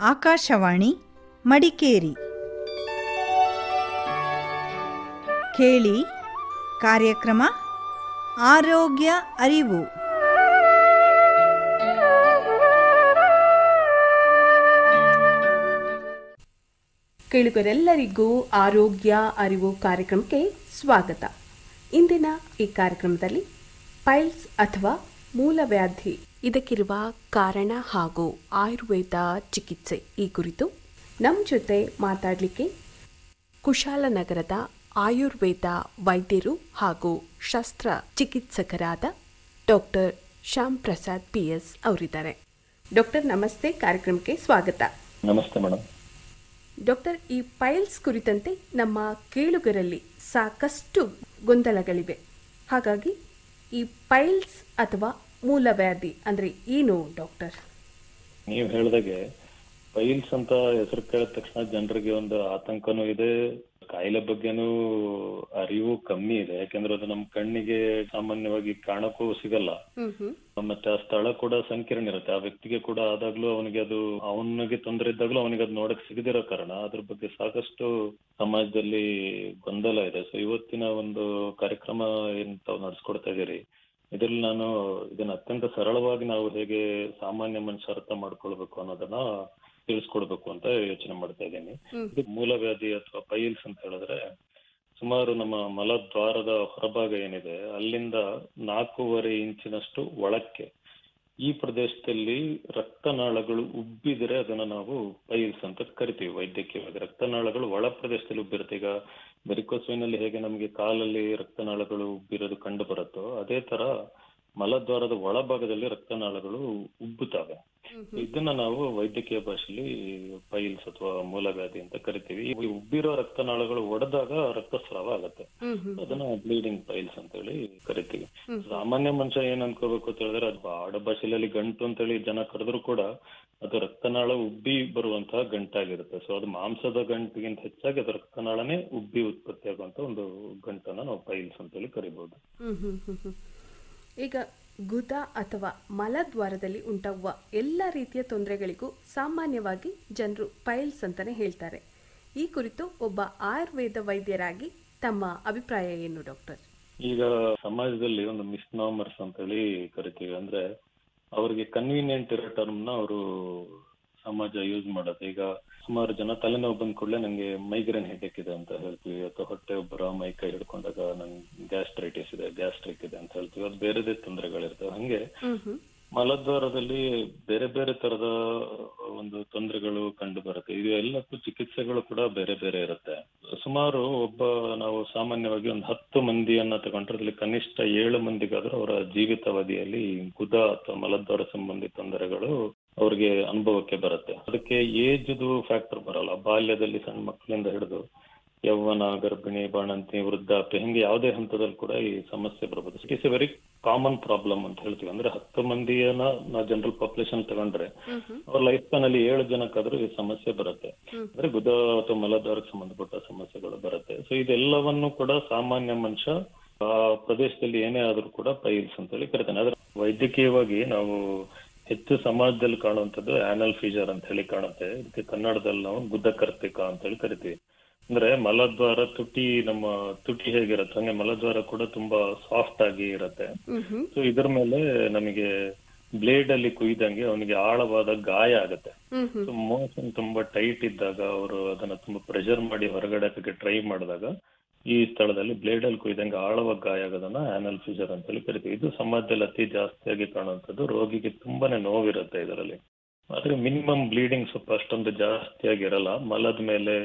ಆಕಾಶವಾಣಿ ಮಡಿಕೇರಿ. ಕೇಳಿ ಕಾರ್ಯಕ್ರಮ ಆರೋಗ್ಯ ಅರಿವು. ಕೇಳುಗರೆಲ್ಲರಿಗೂ ಆರೋಗ್ಯ ಅರಿವು ಕಾರ್ಯಕ್ರಮಕ್ಕೆ ಸ್ವಾಗತ. ಇಂದಿನ ಈ ಕಾರ್ಯಕ್ರಮದಲ್ಲಿ ಪೈಲ್ಸ್ ಅಥವಾ ಮೂಲವ್ಯಾಧಿ, ಇದಕ್ಕಿರುವ ಕಾರಣ ಹಾಗೂ ಆಯುರ್ವೇದ ಚಿಕಿತ್ಸೆ ಈ ಕುರಿತು ನಮ್ಮ ಜೊತೆ ಮಾತಾಡಲಿಕ್ಕೆ ಕುಶಾಲನಗರದ ಆಯುರ್ವೇದ ವೈದ್ಯರು ಹಾಗೂ ಶಸ್ತ್ರ ಚಿಕಿತ್ಸಕರಾದ ಡಾಕ್ಟರ್ ಶ್ಯಾಮ್ ಪ್ರಸಾದ್ PS ಅವರಿದ್ದಾರೆ. ಡಾಕ್ಟರ್ ನಮಸ್ತೆ, ಕಾರ್ಯಕ್ರಮಕ್ಕೆ ಸ್ವಾಗತ. ನಮಸ್ತೆ ಮೇಡಮ್. ಡಾಕ್ಟರ್, ಈ ಪೈಲ್ಸ್ ಕುರಿತಂತೆ ನಮ್ಮ ಕೇಳುಗರಲ್ಲಿ ಸಾಕಷ್ಟು ಗೊಂದಲಗಳಿವೆ. ಹಾಗಾಗಿ ಈ ಪೈಲ್ಸ್ ಅಥವಾ ಮೂಲವ್ಯಾಧಿ ಅಂದ್ರೆ ಏನು ಡಾಕ್ಟರ್? ನೀವು ಹೇಳಿದಾಗೆ ಪೈಲ್ಸ್ ಅಂತ ಹೆಸರು ಕೇಳಿದ ತಕ್ಷಣ ಜನರಿಗೆ ಒಂದು ಆತಂಕನೂ ಇದೆ, ಕಾಯಿಲೆ ಬಗ್ಗೆನೂ ಅರಿವು ಕಮ್ಮಿ ಇದೆ. ಯಾಕೆಂದ್ರೆ ಅದು ನಮ್ಮ ಕಣ್ಣಿಗೆ ಸಾಮಾನ್ಯವಾಗಿ ಕಾಣಕ್ಕೂ ಸಿಗಲ್ಲ, ಮತ್ತೆ ಆ ಸ್ಥಳ ಕೂಡ ಸಂಕೀರ್ಣ ಇರುತ್ತೆ. ಆ ವ್ಯಕ್ತಿಗೆ ಕೂಡ ಆದಾಗ್ಲೂ ಅವನಿಗೆ ತೊಂದರೆ ಇದ್ದಾಗ್ಲೂ ಅವನಿಗೆ ಅದು ನೋಡಕ್ ಸಿಗದಿರೋ ಕಾರಣ ಅದ್ರ ಬಗ್ಗೆ ಸಾಕಷ್ಟು ಸಮಾಜದಲ್ಲಿ ಗೊಂದಲ ಇದೆ. ಸೊ ಇವತ್ತಿನ ಒಂದು ಕಾರ್ಯಕ್ರಮ ಏನ್ ತಾವು ನಡ್ಸ್ಕೊಡ್ತಾ ಇದೀರಿ, ಇದ್ರಲ್ಲಿ ನಾನು ಇದನ್ನ ಅತ್ಯಂತ ಸರಳವಾಗಿ ನಾವು ಹೇಗೆ ಸಾಮಾನ್ಯ ಮನುಷ್ಯ ಅರ್ಥ ಮಾಡ್ಕೊಳ್ಬೇಕು ಅನ್ನೋದನ್ನ ತಿಳಿಸ್ಕೊಡ್ಬೇಕು ಅಂತ ಯೋಚನೆ ಮಾಡ್ತಾ ಇದ್ದೀನಿ. ಇದು ಮೂಲವ್ಯಾಧಿ ಅಥವಾ ಪೈಲ್ಸ್ ಅಂತ ಹೇಳಿದ್ರೆ ಸುಮಾರು ನಮ್ಮ ಮಲದ್ವಾರದ ಹೊರಭಾಗ ಏನಿದೆ ಅಲ್ಲಿಂದ 4.5 ಇಂಚಿನಷ್ಟು ಒಳಕ್ಕೆ ಈ ಪ್ರದೇಶದಲ್ಲಿ ರಕ್ತನಾಳಗಳು ಉಬ್ಬಿದ್ರೆ ಅದನ್ನ ನಾವು ಪೈಲ್ಸ್ ಅಂತ ಕರಿತೀವಿ ವೈದ್ಯಕೀಯವಾಗಿ. ರಕ್ತನಾಳಗಳು ಒಳ ಪ್ರದೇಶದಲ್ಲಿ ಉಬ್ಬಿರುತ್ತೆ. ಈಗ ವೆರಿಕೋಸ್ ವೇನಲ್ಲಿ ಹೇಗೆ ನಮಗೆ ಕಾಲಲ್ಲಿ ರಕ್ತನಾಳಗಳು ಉಬ್ಬಿರೋದು ಕಂಡು ಬರುತ್ತೋ ಅದೇ ತರ ಮಲದ್ವಾರದ ಒಳಭಾಗದಲ್ಲಿ ರಕ್ತನಾಳಗಳು ಉಬ್ಬುತ್ತವೆ. ಇದನ್ನ ನಾವು ವೈದ್ಯಕೀಯ ಭಾಷೆಯಲ್ಲಿ ಪೈಲ್ಸ್ ಅಥವಾ ಮೂಲವ್ಯಾಧಿ ಅಂತ ಕರಿತೀವಿ. ಈ ಉಬ್ಬಿರೋ ರಕ್ತನಾಳಗಳು ಒಡೆದಾಗ ರಕ್ತಸ್ರಾವ ಆಗತ್ತೆ, ಅದನ್ನ ಬ್ಲೀಡಿಂಗ್ ಪೈಲ್ಸ್ ಅಂತ ಹೇಳಿ ಕರಿತೀವಿ. ಸಾಮಾನ್ಯ ಮನುಷ್ಯ ಏನ್ ಅನ್ಕೋಬೇಕು ಅಂತ ಹೇಳಿದ್ರೆ ಅದು ಆಡ ಭಾಷೆಯಲ್ಲಿ ಗಂಟು ಅಂತ ಹೇಳಿ ಜನ ಕರೆದ್ರು ಕೂಡ ಅದು ರಕ್ತನಾಳ ಉಬ್ಬಿ ಬರುವಂತಹ ಗಂಟಾಗಿರುತ್ತೆ. ಸೊ ಅದು ಮಾಂಸದ ಗಂಟಿಗಿಂತ ಹೆಚ್ಚಾಗಿ ಅದು ರಕ್ತನಾಳನೇ ಉಬ್ಬಿ ಉತ್ಪತ್ತಿ ಆಗುವಂತ ಒಂದು ಗಂಟನ್ನ ನಾವು ಪೈಲ್ಸ್ ಅಂತ ಹೇಳಿ ಕರಿಬಹುದು. ಈಗ ಗುದ ಅಥವಾ ಮಲದ್ವಾರದಲ್ಲಿ ಉಂಟಾಗುವ ಎಲ್ಲ ರೀತಿಯ ತೊಂದರೆಗಳಿಗೂ ಸಾಮಾನ್ಯವಾಗಿ ಜನರು ಪೈಲ್ಸ್ ಅಂತಾನೆ ಹೇಳ್ತಾರೆ. ಈ ಕುರಿತು ಒಬ್ಬ ಆಯುರ್ವೇದ ವೈದ್ಯರಾಗಿ ತಮ್ಮ ಅಭಿಪ್ರಾಯ ಏನು ಡಾಕ್ಟರ್? ಈಗ ಸಮಾಜದಲ್ಲಿ ಒಂದು ಮಿಸ್ನಾಮರ್ಸ್ ಅಂತ ಹೇಳಿ ಕರಿತೀವಿ. ಅಂದ್ರೆ ಅವ್ರಿಗೆ ಕನ್ವೀನಿಯಂಟ್ ಇರೋ ಟರ್ಮ್ನ ಅವರು ಸಮಾಜ ಯೂಸ್ ಮಾಡೋದು. ಈಗ ಸುಮಾರು ಜನ ತಲೆನೋವು ಬಂದ ಕೂಡಲೇ ನಂಗೆ ಮೈಗ್ರೇನ್ ಹೆಡ್ಏಕ್ ಇದೆ ಅಂತ ಹೇಳ್ತೀವಿ, ಅಥವಾ ಹೊಟ್ಟೆ ಒಬ್ಬರ ಮೈ ಕೈ ಹಿಡ್ಕೊಂಡಾಗ ನಂಗೆ ಗ್ಯಾಸ್ಟ್ರೈಟಿಸ್ ಇದೆ, ಗ್ಯಾಸ್ಟ್ರಿಕ್ ಇದೆ ಅಂತ ಹೇಳ್ತೀವಿ. ಅದು ಬೇರೆದೇ ತೊಂದರೆಗಳಿರ್ತವೆ. ಹಂಗೆ ಮಲದ್ವಾರದಲ್ಲಿ ಬೇರೆ ಬೇರೆ ತರದ ಒಂದು ತೊಂದರೆಗಳು ಕಂಡು ಬರುತ್ತೆ. ಇದು ಎಲ್ಲಕ್ಕೂ ಚಿಕಿತ್ಸೆಗಳು ಕೂಡ ಬೇರೆ ಬೇರೆ ಇರುತ್ತೆ. ಸುಮಾರು ನಾವು ಸಾಮಾನ್ಯವಾಗಿ ಒಂದು 10 ಮಂದಿಯನ್ನ ತಗೊಂಡ್ರೆ ಅದ್ರಲ್ಲಿ ಕನಿಷ್ಠ 7 ಮಂದಿಗಾದ್ರೂ ಅವರ ಜೀವಿತಾವಧಿಯಲ್ಲಿ ಗುದ ಅಥವಾ ಮಲದ್ವಾರ ಸಂಬಂಧಿ ತೊಂದರೆಗಳು ಅವ್ರಿಗೆ ಅನುಭವಕ್ಕೆ ಬರುತ್ತೆ. ಅದಕ್ಕೆ ಏಜ್ದು ಫ್ಯಾಕ್ಟರ್ ಬರಲ್ಲ. ಬಾಲ್ಯದಲ್ಲಿ ಸಣ್ಣ ಮಕ್ಕಳಿಂದ ಹಿಡಿದು ಯೌವನ, ಗರ್ಭಿಣಿ, ಬಾಣಂತಿ, ವೃದ್ಧಾಪ್ಯ, ಹಿಂಗೆ ಯಾವುದೇ ಹಂತದಲ್ಲಿ ಕೂಡ ಈ ಸಮಸ್ಯೆ ಬರ್ಬೋದು. It is A very common problem ಅಂತ ಹೇಳ್ತೀವಿ. ಅಂದ್ರೆ 10 ಮಂದಿಯನ್ನ ನಾವು ಜನರಲ್ ಪಾಪ್ಯುಲೇಷನ್ ತಗೊಂಡ್ರೆ ಅವ್ರ ಲೈಫ್ ಸ್ಪ್ಯಾನ್ ಅಲ್ಲಿ 7 ಜನಕ್ಕಾದ್ರೂ ಈ ಸಮಸ್ಯೆ ಬರುತ್ತೆ. ಅಂದ್ರೆ ಗುದ ಅಥವಾ ಮಲದ್ವಾರಕ್ಕೆ ಸಂಬಂಧಪಟ್ಟ ಸಮಸ್ಯೆಗಳು ಬರುತ್ತೆ. ಸೊ ಇದೆಲ್ಲವನ್ನು ಕೂಡ ಸಾಮಾನ್ಯ ಮನುಷ್ಯ ಆ ಪ್ರದೇಶದಲ್ಲಿ ಏನೇ ಆದ್ರೂ ಕೂಡ ಪೈಲ್ಸ್ ಅಂತ ಹೇಳಿ ಕರಿತಾನೆ. ಆದ್ರೆ ವೈದ್ಯಕೀಯವಾಗಿ ನಾವು ಹೆಚ್ಚು ಸಮಾಜದಲ್ಲಿ ಕಾಣುವಂಥದ್ದು ಆನಲ್ ಫೀಜರ್ ಅಂತ ಹೇಳಿ ಕಾಣುತ್ತೆ. ಇದಕ್ಕೆ ಕನ್ನಡದಲ್ಲಿ ನಾವು ಗುದ್ದಕರ್ತಿಕ ಅಂತ ಹೇಳಿ ಕರಿತೀವಿ. ಅಂದ್ರೆ ಮಲದ್ವಾರ ನಮ್ಮ ತುಟಿ ಹೇಗಿರುತ್ತೆ ಹಂಗೆ ಮಲದ್ವಾರ ಕೂಡ ತುಂಬಾ ಸಾಫ್ಟ್ ಆಗಿ ಇರತ್ತೆ. ಸೊ ಇದ್ರ ಮೇಲೆ ನಮಗೆ ಬ್ಲೇಡ್ ಅಲ್ಲಿ ಕುಯ್ದಂಗೆ ಅವನಿಗೆ ಆಳವಾದ ಗಾಯ ಆಗತ್ತೆ. ಸೊ ಮೋಷನ್ ತುಂಬಾ ಟೈಟ್ ಇದ್ದಾಗ ಅವರು ಅದನ್ನ ತುಂಬಾ ಪ್ರೆಷರ್ ಮಾಡಿ ಹೊರಗಡೆ ಹಾಕಕ್ಕೆ ಟ್ರೈ ಮಾಡಿದಾಗ ಈ ಸ್ಥಳದಲ್ಲಿ ಬ್ಲೇಡ್ ಅಲ್ಲಿ ಕುಯ್ದಂಗೆ ಆಳವಾಗಿ ಗಾಯ ಆಗೋದನ್ನ ಆನಲ್ ಫೀಜರ್ ಅಂತ ಹೇಳಿ ಕರಿತೀವಿ. ಇದು ಸಮಾಜದಲ್ಲಿ ಅತಿ ಜಾಸ್ತಿಯಾಗಿ ಕಾಣುವಂಥದ್ದು. ರೋಗಿಗೆ ತುಂಬಾನೇ ನೋವಿರುತ್ತೆ ಇದರಲ್ಲಿ. ಆದ್ರೆ ಮಿನಿಮಮ್ ಬ್ಲೀಡಿಂಗ್ ಸ್ವಲ್ಪ ಅಷ್ಟೊಂದು ಜಾಸ್ತಿಯಾಗಿ ಇರಲ್ಲ. ಮಲದ ಮೇಲೆ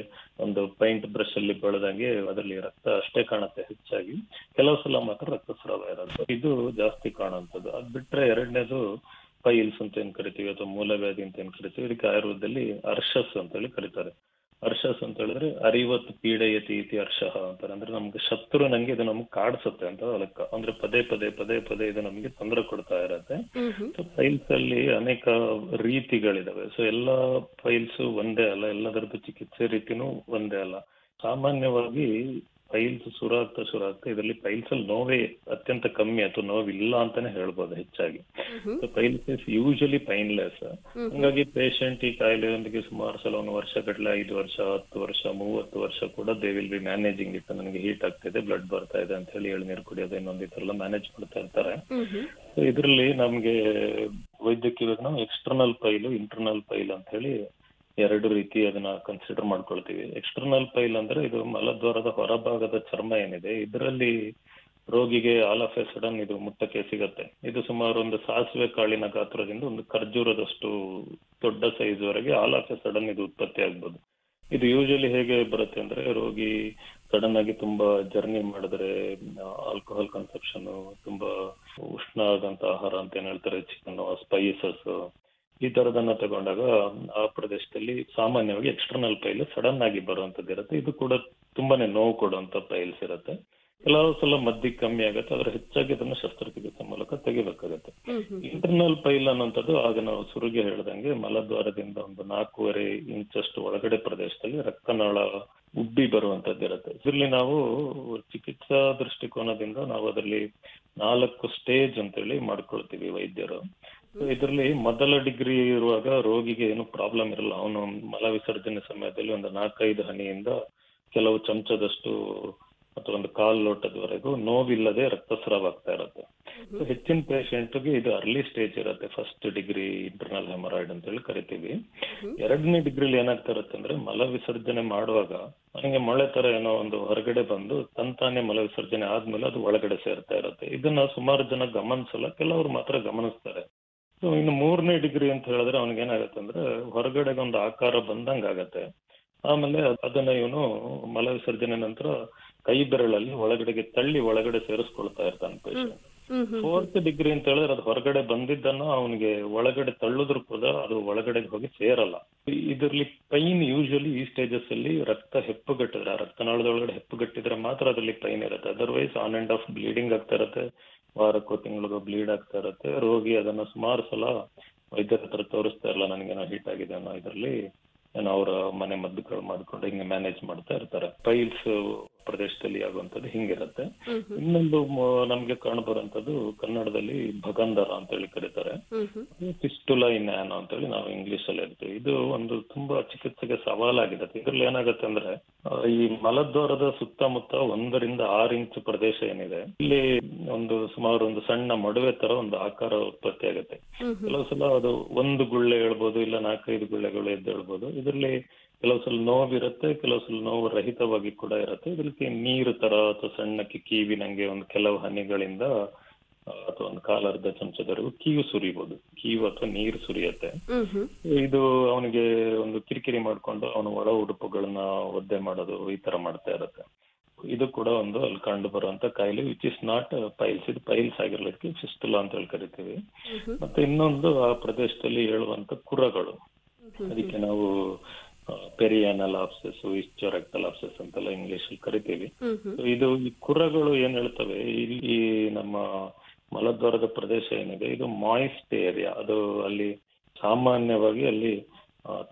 ಒಂದು ಪೈಂಟ್ ಬ್ರಷ್ ಅಲ್ಲಿ ಬೆಳೆದಂಗೆ ಅದರಲ್ಲಿ ರಕ್ತ ಅಷ್ಟೇ ಕಾಣುತ್ತೆ ಹೆಚ್ಚಾಗಿ. ಕೆಲವು ಸಲ ಮಾತ್ರ ರಕ್ತಸ್ರಾವ ಇರೋದು, ಇದು ಜಾಸ್ತಿ ಕಾಣುವಂಥದ್ದು. ಅದ್ ಬಿಟ್ರೆ ಎರಡನೇದು ಪೈಲ್ಸ್ ಅಂತ ಏನ್ ಕರಿತೀವಿ ಅಥವಾ ಮೂಲವ್ಯಾಧಿ ಅಂತ ಏನ್ ಕರಿತೀವಿ, ಇದಕ್ಕೆ ಆಯುರ್ವೇದದಲ್ಲಿ ಅರ್ಷಸ್ ಅಂತ ಹೇಳಿ ಕರೀತಾರೆ. ಅರ್ಷಸ್ ಅಂತ ಹೇಳಿದ್ರೆ ಅರಿವತ್ ಪೀಡಯತಿ ಇತಿ ಅರ್ಷಃ ಅಂತಾರೆ. ಅಂದ್ರೆ ನಮ್ಗೆ ಶತ್ರು ನಂಗೆ ಇದು ನಮ್ಗೆ ಕಾಡ್ಸುತ್ತೆ ಅಂತ ಲೆಕ್ಕ. ಅಂದ್ರೆ ಪದೇ ಪದೇ ಇದು ನಮ್ಗೆ ತೊಂದರೆ ಕೊಡ್ತಾ ಇರತ್ತೆ. ಪೈಲ್ಸ್ ಅಲ್ಲಿ ಅನೇಕ ರೀತಿಗಳಿದಾವೆ. ಸೊ ಎಲ್ಲಾ ಪೈಲ್ಸ್ ಒಂದೇ ಅಲ್ಲ, ಎಲ್ಲದರದ್ದು ಚಿಕಿತ್ಸೆ ರೀತಿನೂ ಒಂದೇ ಅಲ್ಲ. ಸಾಮಾನ್ಯವಾಗಿ ಪೈಲ್ಸ್ ಶುರು ಆಗ್ತಾ ಇದರಲ್ಲಿ ಪೈಲ್ಸ್ ಅಲ್ಲಿ ನೋವೇ ಅತ್ಯಂತ ಕಮ್ಮಿ ಅಥವಾ ನೋವಿಲ್ಲ ಅಂತಾನೆ ಹೇಳ್ಬೋದು ಹೆಚ್ಚಾಗಿ. Piles is usually painless. ಹಂಗಾಗಿ ಪೇಷಂಟ್ ಈ ಕಾಯಿಲೆಯೊಂದಿಗೆ ಸುಮಾರು ಸಲ 1 ವರ್ಷ ಗಟ್ಟಲೆ, 5 ವರ್ಷ, 10 ವರ್ಷ, 30 ವರ್ಷ ಕೂಡ they will be managing it. ನನಗೆ ಹೀಟ್ ಆಗ್ತಿದೆ, ಬ್ಲಡ್ ಬರ್ತಾ ಇದೆ ಅಂತ ಹೇಳಿ ಎಳ್ನೀರು ಕುಡಿಯೋದು ಇನ್ನೊಂದು ಈ ತರ ಎಲ್ಲ ಮ್ಯಾನೇಜ್ ಮಾಡ್ತಾ ಇರ್ತಾರೆ. ಇದರಲ್ಲಿ ನಮ್ಗೆ ವೈದ್ಯಕೀಯವಾಗಿ ನಾವು ಎಕ್ಸ್ಟರ್ನಲ್ ಪೈಲು, ಇಂಟರ್ನಲ್ ಪೈಲ್ ಅಂತ ಹೇಳಿ 2 ರೀತಿ ಅದನ್ನ ಕನ್ಸಿಡರ್ ಮಾಡ್ಕೊಳ್ತೀವಿ. ಎಕ್ಸ್ಟರ್ನಲ್ ಪೈಲ್ ಅಂದ್ರೆ ಇದು ಮಲದ್ವಾರದ ಹೊರಭಾಗದ ಚರ್ಮ ಏನಿದೆ, ಇದರಲ್ಲಿ ರೋಗಿಗೆ ಆಲ್ ಆಫ್ ಎ ಸಡನ್ ಇದು ಮುಟ್ಟಕ್ಕೆ ಸಿಗತ್ತೆ. ಇದು ಸುಮಾರು ಒಂದು ಸಾಸಿವೆ ಕಾಳಿನ ಗಾತ್ರದಿಂದ ಒಂದು ಖರ್ಜೂರದಷ್ಟು ದೊಡ್ಡ ಸೈಜ್ ವರೆಗೆ ಆಲ್ ಆಫ್ ಎ ಸಡನ್ ಇದು ಉತ್ಪತ್ತಿ ಆಗ್ಬೋದು. ಇದು ಯೂಶಲಿ ಹೇಗೆ ಬರುತ್ತೆ ಅಂದ್ರೆ, ರೋಗಿ ಸಡನ್ ಆಗಿ ತುಂಬಾ ಜರ್ನಿ ಮಾಡಿದ್ರೆ, ಆಲ್ಕೋಹಾಲ್ ಕನ್ಸಪ್ಷನ್, ತುಂಬಾ ಉಷ್ಣ ಆದಂತ ಆಹಾರ ಅಂತ ಏನ್ ಹೇಳ್ತಾರೆ, ಚಿಕನ್, ಸ್ಪೈಸಸ್, ಈ ತರದನ್ನ ತಗೊಂಡಾಗ ಆ ಪ್ರದೇಶದಲ್ಲಿ ಸಾಮಾನ್ಯವಾಗಿ ಎಕ್ಸ್ಟರ್ನಲ್ ಪೈಲ್ ಸಡನ್ ಆಗಿ ಬರುವಂತದ್ದು ಇರುತ್ತೆ. ಇದು ಕೂಡ ತುಂಬಾನೇ ನೋವು ಕೊಡುವಂತ ಪೈಲ್ಸ್ ಇರುತ್ತೆ. ಕೆಲವು ಸಲ ಮದ್ದಿಗೆ ಕಮ್ಮಿ ಆಗುತ್ತೆ, ಆದ್ರೆ ಹೆಚ್ಚಾಗಿ ಅದನ್ನ ಶಸ್ತ್ರಚಿಕಿತ್ಸೆ ಮೂಲಕ ತೆಗಿಬೇಕಾಗತ್ತೆ. ಇಂಟರ್ನಲ್ ಪೈಲ್ ಅನ್ನೋಂಥದ್ದು ಆಗ ನಾವು ಸುರುಗಿ ಹೇಳ್ದಂಗೆ ಮಲದ್ವಾರದಿಂದ ಒಂದು 4.5 ಇಂಚಷ್ಟು ಒಳಗಡೆ ಪ್ರದೇಶದಲ್ಲಿ ರಕ್ತನಾಳ ಉಬ್ಬಿ ಬರುವಂತದ್ದು ಇರುತ್ತೆ. ಇದರಲ್ಲಿ ನಾವು ಚಿಕಿತ್ಸಾ ದೃಷ್ಟಿಕೋನದಿಂದ ನಾವು ಅದರಲ್ಲಿ 4 ಸ್ಟೇಜ್ ಅಂತೇಳಿ ಮಾಡ್ಕೊಳ್ತೀವಿ ವೈದ್ಯರು. ಇದರಲ್ಲಿ ಮೊದಲ ಡಿಗ್ರಿ ಇರುವಾಗ ರೋಗಿಗೆ ಏನು ಪ್ರಾಬ್ಲಮ್ ಇರಲ್ಲ. ಅವನು ಮಲ ವಿಸರ್ಜನೆ ಸಮಯದಲ್ಲಿ ಒಂದು 4-5 ಹನಿಯಿಂದ ಕೆಲವು ಚಮಚದಷ್ಟು ಅಥವಾ ಒಂದು 1/4 ಲೋಟದವರೆಗೂ ನೋವಿಲ್ಲದೆ ರಕ್ತಸ್ರಾವ ಆಗ್ತಾ ಇರುತ್ತೆ. ಹೆಚ್ಚಿನ ಪೇಷಂಟ್ಗೆ ಇದು ಅರ್ಲಿ ಸ್ಟೇಜ್ ಇರುತ್ತೆ, ಫಸ್ಟ್ ಡಿಗ್ರಿ ಇಂಟರ್ನಲ್ ಹೆಮರಾಯ್ಡ್ ಅಂತ ಹೇಳಿ ಕರಿತೀವಿ. 2ನೇ ಡಿಗ್ರಿಲಿ ಏನಾಗ್ತಾ ಇರುತ್ತೆ ಅಂದ್ರೆ, ಮಲ ವಿಸರ್ಜನೆ ಮಾಡುವಾಗ ನನಗೆ ಮೊಳೆ ತರ ಏನೋ ಒಂದು ಹೊರಗಡೆ ಬಂದು ತಂತಾನೆ ಮಲ ವಿಸರ್ಜನೆ ಆದ್ಮೇಲೆ ಅದು ಒಳಗಡೆ ಸೇರ್ತಾ ಇರುತ್ತೆ. ಇದನ್ನ ಸುಮಾರು ಜನ ಗಮನಿಸಲ್ಲ, ಕೆಲವರು ಮಾತ್ರ ಗಮನಿಸ್ತಾರೆ. ಇನ್ನು 3ನೇ ಡಿಗ್ರಿ ಅಂತ ಹೇಳಿದ್ರೆ ಅವನಿಗೆ ಏನಾಗತ್ತೆ ಅಂದ್ರೆ, ಹೊರಗಡೆಗೆ ಒಂದು ಆಕಾರ ಬಂದಂಗ ಆಗತ್ತೆ. ಆಮೇಲೆ ಅದನ್ನ ಇವನು ಮಲ ವಿಸರ್ಜನೆ ನಂತರ ಕೈ ಬೆರಳಲ್ಲಿ ಒಳಗಡೆಗೆ ತಳ್ಳಿ ಒಳಗಡೆ ಸೇರಿಸ್ಕೊಳ್ತಾ ಇರ್ತಾನೆ ಪೇಷಂಟ್. 4th ಡಿಗ್ರಿ ಅಂತ ಹೇಳಿದ್ರೆ ಅದು ಹೊರಗಡೆ ಬಂದಿದ್ದನ್ನ ಅವನಿಗೆ ಒಳಗಡೆ ತಳ್ಳುದ್ರು ಕೂಡ ಅದು ಒಳಗಡೆ ಹೋಗಿ ಸೇರಲ್ಲ. ಇದರಲ್ಲಿ ಪೈನ್ ಯೂಶಲಿ ಈ ಸ್ಟೇಜಸ್ ಅಲ್ಲಿ ರಕ್ತ ಹೆಪ್ಪುಗಟ್ಟಿದ್ರೆ, ರಕ್ತನಾಳದೊಳಗಡೆ ಹೆಪ್ಪುಗಟ್ಟಿದ್ರೆ ಮಾತ್ರ ಅದರಲ್ಲಿ ಪೈನ್ ಇರುತ್ತೆ. Otherwise on and of bleeding ಆಗ್ತಾ ಇರುತ್ತೆ, ವಾರಕ್ಕೂ ತಿಂಗಳಿಗೋ ಬ್ಲೀಡ್ ಆಗ್ತಾ ಇರುತ್ತೆ. ರೋಗಿ ಅದನ್ನ ಸುಮಾರು ಸಲ ವೈದ್ಯರ ಹತ್ರ ತೋರಿಸ್ತಾ ಇರಲ್ಲ, ನನಗೇನೋ ಹೀಟ್ ಆಗಿದೆ ಅನ್ನೋ ಇದರಲ್ಲಿ ಏನೋ ಅವರ ಮನೆ ಮದ್ದುಗಳು ಮಾಡ್ಕೊಂಡು ಹಿಂಗೆ ಮ್ಯಾನೇಜ್ ಮಾಡ್ತಾ ಇರ್ತಾರೆ. ಪೈಲ್ಸ್ ಪ್ರದೇಶದಲ್ಲಿ ಆಗುವಂತದ್ದು ಹಿಂಗಿರುತ್ತೆ. ಇನ್ನೊಂದು ನಮ್ಗೆ ಕಾಣಬರುವಂತದ್ದು ಕನ್ನಡದಲ್ಲಿ ಭಗಂಧರ ಅಂತ ಹೇಳಿ ಕರೀತಾರೆ, ಫಿಸ್ಟುಲಾ ಇನ್ ಆನ್ ಅಂತ ಹೇಳಿ ನಾವು ಇಂಗ್ಲಿಷ್ ಅಲ್ಲಿ ಹೇಳ್ತೀವಿ. ಇದು ಒಂದು ತುಂಬಾ ಚಿಕಿತ್ಸೆಗೆ ಸವಾಲಾಗಿದೆ. ಇದ್ರಲ್ಲಿ ಏನಾಗುತ್ತೆ ಅಂದ್ರೆ, ಈ ಮಲದ್ವಾರದ ಸುತ್ತಮುತ್ತ 1 ರಿಂದ 6 ಇಂಚು ಪ್ರದೇಶ ಏನಿದೆ, ಇಲ್ಲಿ ಸುಮಾರು ಒಂದು ಸಣ್ಣ ಮಡುವೆ ತರ ಒಂದು ಆಕಾರ ಉತ್ಪತ್ತಿ ಆಗುತ್ತೆ. ಕೆಲವು ಸಲ ಅದು 1 ಗುಳ್ಳೆ ಹೇಳ್ಬೋದು, ಇಲ್ಲ 4-5 ಗುಳ್ಳೆಗಳು ಎದ್ದೇಳ್ಬೋದು. ಇದರಲ್ಲಿ ಕೆಲವು ಸಲ ನೋವಿರುತ್ತೆ, ಕೆಲವು ಸಲ ನೋವು ರಹಿತವಾಗಿ ಕೂಡ ಇರುತ್ತೆ. ಇದಕ್ಕೆ ನೀರು ತರ ಅಥವಾ ಸಣ್ಣಕ್ಕೆ ಕೀವಿ ನಂಗೆ ಒಂದು ಕೆಲವು ಹನಿಗಳಿಂದ ಅಥವಾ ಒಂದು 1/4 ಚಮಚದವರೆಗೂ ಕೀವು ಸುರಿಬಹುದು. ಕೀವು ಅಥವಾ ನೀರು ಸುರಿಯುತ್ತೆ. ಇದು ಅವನಿಗೆ ಒಂದು ಕಿರಿಕಿರಿ ಮಾಡ್ಕೊಂಡು ಅವನ ಒಳ ಉಡುಪುಗಳನ್ನ ಒದ್ದೆ ಮಾಡೋದು, ಈ ತರ ಮಾಡ್ತಾ ಇರುತ್ತೆ. ಇದು ಕೂಡ ಒಂದು ಅಲ್ಲಿ ಕಂಡು ಬರುವಂತ ಕಾಯಿಲೆ, ವಿಚ್ ಇಸ್ ನಾಟ್ ಪೈಲ್ಸ್. ಇದು ಪೈಲ್ಸ್ ಆಗಿರ್ಲಿಕ್ಕೆ ಫಿಸ್ಟುಲಾ ಅಂತ ಹೇಳಿ ಕರಿತೀವಿ. ಮತ್ತೆ ಇನ್ನೊಂದು ಆ ಪ್ರದೇಶದಲ್ಲಿ ಹೇಳುವಂತ ಕುರಗಳು, ಅದಕ್ಕೆ ನಾವು ಪೆರಿಯಾನಲ್ ಆಬ್ಸೆಸ್, ಇಸ್ಚೋರೆಕ್ಟಲ್ ಆಬ್ಸೆಸ್ ಅಂತೆಲ್ಲ ಇಂಗ್ಲಿಷ್ ಅಲ್ಲಿ ಕರಿತೀವಿ. ಇದು ಈ ಕುರಗಳು ಏನ್ ಹೇಳ್ತವೆ, ಈ ನಮ್ಮ ಮಲದ್ವಾರದ ಪ್ರದೇಶ ಏನಿದೆ ಇದು ಮಾಯಿಸ್ಟ್ ಏರಿಯಾ. ಅದು ಅಲ್ಲಿ ಸಾಮಾನ್ಯವಾಗಿ ಅಲ್ಲಿ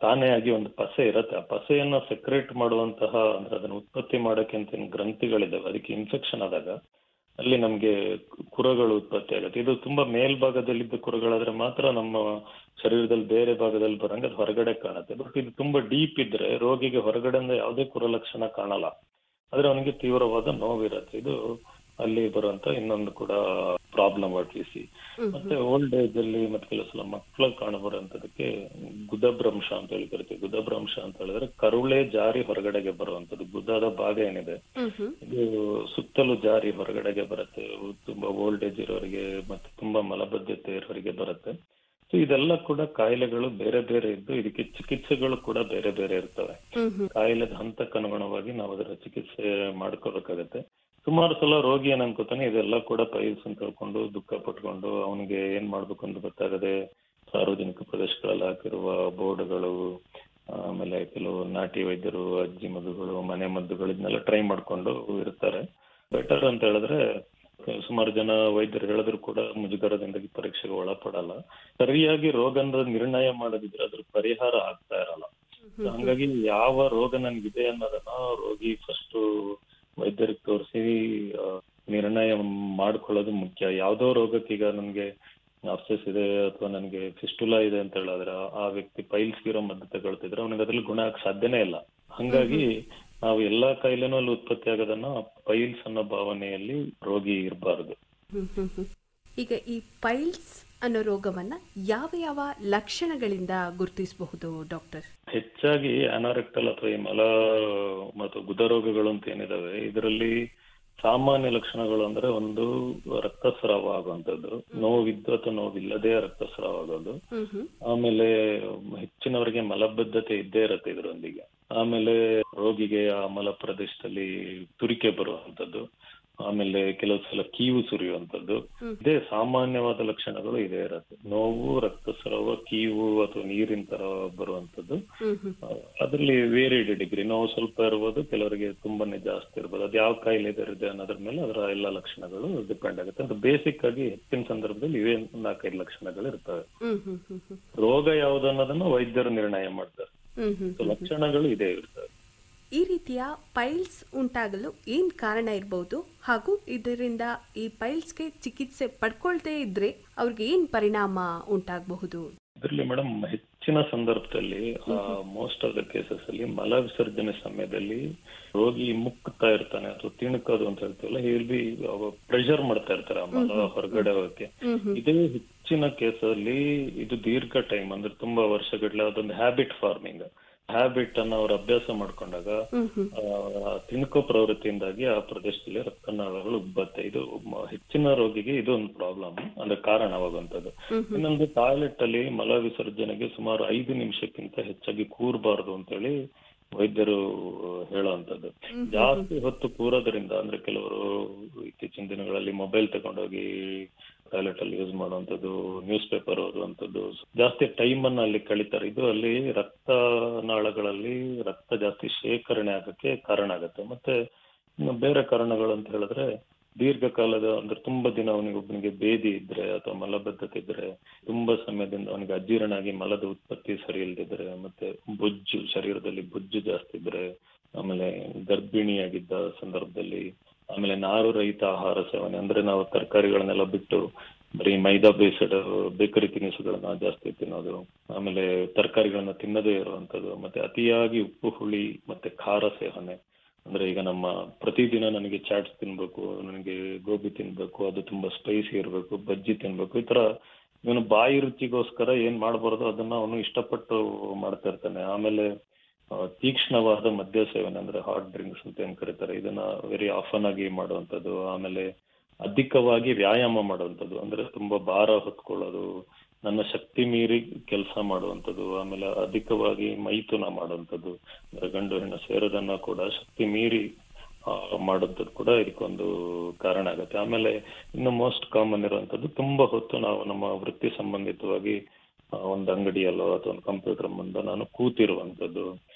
ತಾನೇ ಆಗಿ ಒಂದು ಪಸೆ ಇರುತ್ತೆ. ಆ ಪಸೆಯನ್ನ ಸೆಕ್ರೇಟ್ ಮಾಡುವಂತಹ, ಅಂದ್ರೆ ಅದನ್ನ ಉತ್ಪತ್ತಿ ಮಾಡಕ್ಕೆ ಅಂತ ಗ್ರಂಥಿಗಳಿದಾವೆ, ಅದಕ್ಕೆ ಇನ್ಫೆಕ್ಷನ್ ಆದಾಗ ಅಲ್ಲಿ ನಮ್ಗೆ ಕುರಗಳು ಉತ್ಪತ್ತಿ ಆಗುತ್ತೆ. ಇದು ತುಂಬಾ ಮೇಲ್ಭಾಗದಲ್ಲಿದ್ದ ಕುರಗಳಾದ್ರೆ ಮಾತ್ರ ನಮ್ಮ ಶರೀರದಲ್ಲಿ ಬೇರೆ ಭಾಗದಲ್ಲಿ ಬರಂಗೆ ಅದು ಹೊರಗಡೆ ಕಾಣುತ್ತೆ. ಬಟ್ ಇದು ತುಂಬಾ ಡೀಪ್ ಇದ್ರೆ ರೋಗಿಗೆ ಹೊರಗಡೆಯಿಂದ ಯಾವುದೇ ಕುರ ಲಕ್ಷಣ ಕಾಣಲ್ಲ, ಆದ್ರೆ ಅವನಿಗೆ ತೀವ್ರವಾದ ನೋವಿರುತ್ತೆ. ಇದು ಅಲ್ಲಿ ಬರುವಂತ ಇನ್ನೊಂದು ಕೂಡ ಪ್ರಾಬ್ಲಮ್ ಸಿ. ಮತ್ತೆ ಓಲ್ಡ್ ಏಜ್ ಅಲ್ಲಿ ಮತ್ತೆ ಕೆಲವು ಸಲ ಮಕ್ಕಳು ಕಾಣಬರುವಂತದಕ್ಕೆ ಗುದಭ್ರಂಶ ಅಂತ ಹೇಳಿ ಕರಿತೀವಿ. ಗುದಭ್ರಂಶ ಅಂತ ಹೇಳಿದ್ರೆ ಕರುಳೆ ಜಾರಿ ಹೊರಗಡೆಗೆ ಬರುವಂತದ್ದು. ಗುದದ ಭಾಗ ಏನಿದೆ ಇದು ಸುತ್ತಲೂ ಜಾರಿ ಹೊರಗಡೆಗೆ ಬರುತ್ತೆ. ತುಂಬಾ ಓಲ್ಡ್ ಏಜ್ ಇರೋರಿಗೆ ಮತ್ತೆ ತುಂಬಾ ಮಲಬದ್ಧತೆ ಇರೋರಿಗೆ ಬರುತ್ತೆ. ಸೊ ಇದೆಲ್ಲ ಕೂಡ ಕಾಯಿಲೆಗಳು ಬೇರೆ ಬೇರೆ ಇದ್ದು ಇದಕ್ಕೆ ಚಿಕಿತ್ಸೆಗಳು ಕೂಡ ಬೇರೆ ಬೇರೆ ಇರ್ತವೆ. ಕಾಯಿಲೆದ ಹಂತಕ್ಕನುಗುಣವಾಗಿ ನಾವು ಅದರ ಚಿಕಿತ್ಸೆ ಮಾಡ್ಕೋಬೇಕಾಗತ್ತೆ. ಸುಮಾರು ಸಲ ರೋಗಿ ಏನ್ ಅನ್ಕೋತಾನೆ ಇದೆಲ್ಲ ಕೂಡ ಪೈಲ್ಸ್ ಅಂತ ಹೇಳ್ಕೊಂಡು ದುಃಖ ಪಟ್ಕೊಂಡು ಅವನಿಗೆ ಏನ್ ಮಾಡ್ಬೇಕು ಅಂತ ಗೊತ್ತಾಗದೆ ಸಾರ್ವಜನಿಕ ಪ್ರದೇಶಗಳಲ್ಲಿ ಹಾಕಿರುವ ಬೋರ್ಡ್ಗಳು, ಆಮೇಲೆ ಕೆಲವು ನಾಟಿ ವೈದ್ಯರು, ಅಜ್ಜಿ ಮದ್ದುಗಳು, ಮನೆ ಮದ್ದುಗಳು ಇದನ್ನೆಲ್ಲ ಟ್ರೈ ಮಾಡ್ಕೊಂಡು ಇರ್ತಾರೆ. ಬೆಟರ್ ಅಂತ ಹೇಳಿದ್ರೆ ಸುಮಾರು ಜನ ವೈದ್ಯರು ಹೇಳಿದ್ರು ಕೂಡ ಮುಜುಗರದಿಂದ ಪರೀಕ್ಷೆಗೆ ಒಳಪಡಲ್ಲ. ಸರಿಯಾಗಿ ರೋಗದ ನಿರ್ಣಯ ಮಾಡದಿದ್ರೆ ಅದ್ರ ಪರಿಹಾರ ಆಗ್ತಾ ಇರಲ್ಲ. ಹಂಗಾಗಿ ಯಾವ ರೋಗ ನನ್ಗಿದೆ ಅನ್ನೋದನ್ನ ರೋಗಿ ಫಸ್ಟ್ ವೈದ್ಯರಿಗೆ ತೋರಿಸಿ ನಿರ್ಣಯ ಮಾಡ್ಕೊಳ್ಳೋದು ಮುಖ್ಯ. ಯಾವ್ದೋ ರೋಗಕ್ಕೆ, ಈಗ ನನ್ಗೆ ಅಬ್ಸೆಸ್ ಇದೆ ಅಥವಾ ನನಗೆ ಫಿಸ್ಟುಲಾ ಇದೆ ಅಂತ ಹೇಳಿದ್ರೆ ಆ ವ್ಯಕ್ತಿ ಪೈಲ್ಸ್ ಇರೋ ಮದ್ದು ತಗೊಳ್ತಿದ್ರೆ ಅವನಿಗೆ ಅದ್ರಲ್ಲಿ ಗುಣ ಆಗಕ್ಕೆ ಸಾಧ್ಯನೇ ಇಲ್ಲ. ಹಂಗಾಗಿ ನಾವು ಎಲ್ಲಾ ಕಾಯಿಲೆನೂ ಅಲ್ಲಿ ಉತ್ಪತ್ತಿ ಆಗೋದನ್ನ ಪೈಲ್ಸ್ ಅನ್ನೋ ಭಾವನೆಯಲ್ಲಿ ರೋಗಿ ಇರಬಾರದು. ಈಗ ಈ ಪೈಲ್ಸ್ ಅನ್ನೋ ರೋಗವನ್ನ ಯಾವ ಯಾವ ಲಕ್ಷಣಗಳಿಂದ ಗುರುತಿಸಬಹುದು ಡಾಕ್ಟರ್? ಹೆಚ್ಚಾಗಿ ಅನಾರೆಕ್ಟಲ್ ಅಥವಾ ಈ ಮಲ ಮತ್ತು ಗುದ ರೋಗಗಳು ಅಂತ ಏನಿದಾವೆ, ಇದರಲ್ಲಿ ಸಾಮಾನ್ಯ ಲಕ್ಷಣಗಳು ಅಂದ್ರೆ ಒಂದು ರಕ್ತಸ್ರಾವ ಆಗುವಂಥದ್ದು, ನೋವಿದ್ದು ಅಥವಾ ನೋವಿಲ್ಲದೆ ರಕ್ತಸ್ರಾವ ಆಗೋದು. ಆಮೇಲೆ ಹೆಚ್ಚಿನವರಿಗೆ ಮಲಬದ್ಧತೆ ಇದ್ದೇ ಇರುತ್ತೆ ಇದರೊಂದಿಗೆ. ಆಮೇಲೆ ರೋಗಿಗೆ ಆ ಮಲ ಪ್ರದೇಶದಲ್ಲಿ ತುರಿಕೆ ಬರುವಂತದ್ದು, ಆಮೇಲೆ ಕೆಲವು ಸಲ ಕೀವು ಸುರಿಯುವಂತದ್ದು. ಇದೇ ಸಾಮಾನ್ಯವಾದ ಲಕ್ಷಣಗಳು ಇದೇ ಇರುತ್ತೆ. ನೋವು, ರಕ್ತಸ್ರಾವ, ಕೀವು ಅಥವಾ ನೀರಿನ ತರ ಬರುವಂತದ್ದು. ಅದ್ರಲ್ಲಿ ವೇರಿಡ್ ಡಿಗ್ರಿ, ನೋವು ಸ್ವಲ್ಪ ಇರ್ಬೋದು, ಕೆಲವರಿಗೆ ತುಂಬಾನೇ ಜಾಸ್ತಿ ಇರ್ಬೋದು. ಅದ್ ಯಾವ ಕಾಯಿಲೆ ಇದೆ ಅನ್ನೋದ್ರ ಮೇಲೆ ಅದರ ಎಲ್ಲಾ ಲಕ್ಷಣಗಳು ಡಿಪೆಂಡ್ ಆಗುತ್ತೆ. ಅಂತ ಬೇಸಿಕ್ ಆಗಿ ಹೆಚ್ಚಿನ ಸಂದರ್ಭದಲ್ಲಿ ಇವೇ 4-5 ಲಕ್ಷಣಗಳು ಇರ್ತವೆ. ರೋಗ ಯಾವ್ದು ಅನ್ನೋದನ್ನ ವೈದ್ಯರು ನಿರ್ಣಯ ಮಾಡ್ತಾರೆ. ಲಕ್ಷಣಗಳು ಇದೇ ಇರ್ತವೆ. ಈ ರೀತಿಯ ಪೈಲ್ಸ್ ಉಂಟಾಗಲು ಏನ್ ಕಾರಣ ಇರಬಹುದು, ಹಾಗೂ ಇದರಿಂದ ಈ ಪೈಲ್ಸ್ಗೆ ಚಿಕಿತ್ಸೆ ಪಡ್ಕೊಳ್ದೇ ಇದ್ರೆ ಅವ್ರಿಗೆ ಏನ್ ಪರಿಣಾಮ ಉಂಟಾಗಬಹುದು? ಇದರಲ್ಲಿ ಮೇಡಮ್ ಹೆಚ್ಚಿನ ಸಂದರ್ಭದಲ್ಲಿ ಮೋಸ್ಟ್ ಆಫ್ ದ ಕೇಸಸ್ ಅಲ್ಲಿ ಮಲ ವಿಸರ್ಜನೆ ಸಮಯದಲ್ಲಿ ರೋಗಿ ಮುಕ್ತಾ ಇರ್ತಾನೆ ಅಥವಾ ತಿಣುಕೋದು ಅಂತ ಹೇಳ್ತೀವಲ್ಲ, ಇಲ್ಲಿ ಪ್ರೆಷರ್ ಮಾಡ್ತಾ ಇರ್ತಾರೆ ಆ ಮಲ ಹೊರಗಡೆ ಹೋಗಕ್ಕೆ. ಇದೇ ಹೆಚ್ಚಿನ ಕೇಸಲ್ಲಿ ಇದು ದೀರ್ಘ ಟೈಮ್ ಅಂದ್ರೆ ತುಂಬಾ ವರ್ಷಗಟ್ಟಲೆ ಅದೊಂದು ಹ್ಯಾಬಿಟ್ ಫಾರ್ಮಿಂಗ್, ಹ್ಯಾಬಿಟ್ ಅನ್ನ ಅವ್ರ ಅಭ್ಯಾಸ ಮಾಡ್ಕೊಂಡಾಗ ತಿನ್ಕೋ ಪ್ರವೃತ್ತಿಯಿಂದಾಗಿ ಆ ಪ್ರದೇಶದಲ್ಲಿ ರಕ್ತನಾಳಗಳು ಉಬ್ಬತ್ತೆ. ಇದು ಹೆಚ್ಚಿನ ರೋಗಿಗೆ ಇದು ಒಂದು ಪ್ರಾಬ್ಲಮ್ ಅಂದ್ರೆ ಕಾರಣವಾಗುವಂತದ್ದು. ಇನ್ನೊಂದು ಟಾಯ್ಲೆಟ್ ಅಲ್ಲಿ ಮಲ ವಿಸರ್ಜನೆಗೆ ಸುಮಾರು 5 ನಿಮಿಷಕ್ಕಿಂತ ಹೆಚ್ಚಾಗಿ ಕೂರಬಾರದು ಅಂತೇಳಿ ವೈದ್ಯರು ಹೇಳುವಂತದ್ದು. ಜಾಸ್ತಿ ಹೊತ್ತು ಕೂರೋದ್ರಿಂದ ಅಂದ್ರೆ ಕೆಲವರು ಇತ್ತೀಚಿನ ದಿನಗಳಲ್ಲಿ ಮೊಬೈಲ್ ತಗೊಂಡೋಗಿ ಟಾಯ್ಲೆಟ್ ಅಲ್ಲಿ ಯೂಸ್ ಮಾಡುವಂತದ್ದು, ನ್ಯೂಸ್ ಪೇಪರ್ ಓದುವಂತದ್ದು, ಜಾಸ್ತಿ ಟೈಮ್ ಅನ್ನ ಅಲ್ಲಿ ಕಳೀತಾರೆ. ಇದು ಅಲ್ಲಿ ರಕ್ತನಾಳಗಳಲ್ಲಿ ರಕ್ತ ಜಾಸ್ತಿ ಶೇಖರಣೆ ಆಗಕ್ಕೆ ಕಾರಣ ಆಗತ್ತೆ. ಮತ್ತೆ ಬೇರೆ ಕಾರಣಗಳು ಅಂತ ಹೇಳಿದ್ರೆ ದೀರ್ಘಕಾಲದ ಅಂದ್ರೆ ತುಂಬಾ ದಿನ ಒಬ್ಬನಿಗೆ ಬೇದಿ ಇದ್ರೆ ಅಥವಾ ಮಲಬದ್ಧತೆ ಇದ್ರೆ, ತುಂಬಾ ಸಮಯದಿಂದ ಅವನಿಗೆ ಅಜೀರ್ಣ ಆಗಿ ಮಲದ ಉತ್ಪತ್ತಿ ಸರಿ ಇಲ್ದಿದ್ರೆ, ಮತ್ತೆ ಬೊಜ್ಜು, ಶರೀರದಲ್ಲಿ ಬೊಜ್ಜು ಜಾಸ್ತಿ ಇದ್ರೆ, ಆಮೇಲೆ ಗರ್ಭಿಣಿಯಾಗಿದ್ದ ಸಂದರ್ಭದಲ್ಲಿ, ಆಮೇಲೆ ನಾರು ರಹಿತ ಆಹಾರ ಸೇವನೆ ಅಂದ್ರೆ ನಾವು ತರಕಾರಿಗಳನ್ನೆಲ್ಲ ಬಿಟ್ಟು ಬರೀ ಮೈದಾ ಬೇಸ್ಡ್ ಬೇಕರಿ ತಿನಿಸುಗಳನ್ನ ಜಾಸ್ತಿ ತಿನ್ನೋದು, ಆಮೇಲೆ ತರಕಾರಿಗಳನ್ನ ತಿನ್ನದೇ ಇರುವಂತದ್ದು, ಮತ್ತೆ ಅತಿಯಾಗಿ ಉಪ್ಪು ಹುಳಿ ಮತ್ತೆ ಖಾರ ಸೇವನೆ. ಅಂದ್ರೆ ಈಗ ನಮ್ಮ ಪ್ರತಿದಿನ ನನಗೆ ಚಾಟ್ಸ್ ತಿನ್ಬೇಕು, ನನಗೆ ಗೋಬಿ ತಿನ್ಬೇಕು, ಅದು ತುಂಬಾ ಸ್ಪೈಸಿ ಇರ್ಬೇಕು, ಬಜ್ಜಿ ತಿನ್ಬೇಕು, ಈ ತರ ಇವನು ಬಾಯಿ ರುಚಿಗೋಸ್ಕರ ಏನ್ ಮಾಡ್ಬಾರ್ದು ಅದನ್ನ ಅವನು ಇಷ್ಟಪಟ್ಟು ಮಾಡ್ತಾ ಇರ್ತಾನೆ. ಆಮೇಲೆ ತೀಕ್ಷ್ಣವಾದ ಮದ್ಯ ಸೇವನೆ ಅಂದ್ರೆ ಹಾಟ್ ಡ್ರಿಂಕ್ಸ್ ಅಂತ ಏನ್ ಕರೀತಾರೆ, ಇದನ್ನ ವೆರಿ ಆಫನ್ ಆಗಿ ಮಾಡುವಂತದ್ದು. ಆಮೇಲೆ ಅಧಿಕವಾಗಿ ವ್ಯಾಯಾಮ ಮಾಡುವಂಥದ್ದು ಅಂದ್ರೆ ತುಂಬಾ ಭಾರ ಹೊತ್ಕೊಳ್ಳೋದು, ನನ್ನ ಶಕ್ತಿ ಮೀರಿ ಕೆಲಸ ಮಾಡುವಂಥದ್ದು, ಆಮೇಲೆ ಅಧಿಕವಾಗಿ ಮೈಥುನ ಮಾಡುವಂಥದ್ದು ಅಂದ್ರೆ ಗಂಡು ಹೆಣ್ಣು ಸೇರೋದನ್ನ ಕೂಡ ಶಕ್ತಿ ಮೀರಿ ಮಾಡುವಂಥದ್ದು ಕೂಡ ಇದಕ್ಕೊಂದು ಕಾರಣ ಆಗುತ್ತೆ. ಆಮೇಲೆ ಇನ್ನು ಮೋಸ್ಟ್ ಕಾಮನ್ ಇರುವಂತದ್ದು ತುಂಬಾ ಹೊತ್ತು ನಾವು ನಮ್ಮ ವೃತ್ತಿ ಸಂಬಂಧಿತವಾಗಿ ಒಂದು ಅಂಗಡಿಯಲ್ಲೋ ಅಥವಾ ಒಂದು ಕಂಪ್ಯೂಟರ್ ಮುಂದೆ ನಾನು ಕೂತಿರುವಂತದ್ದು,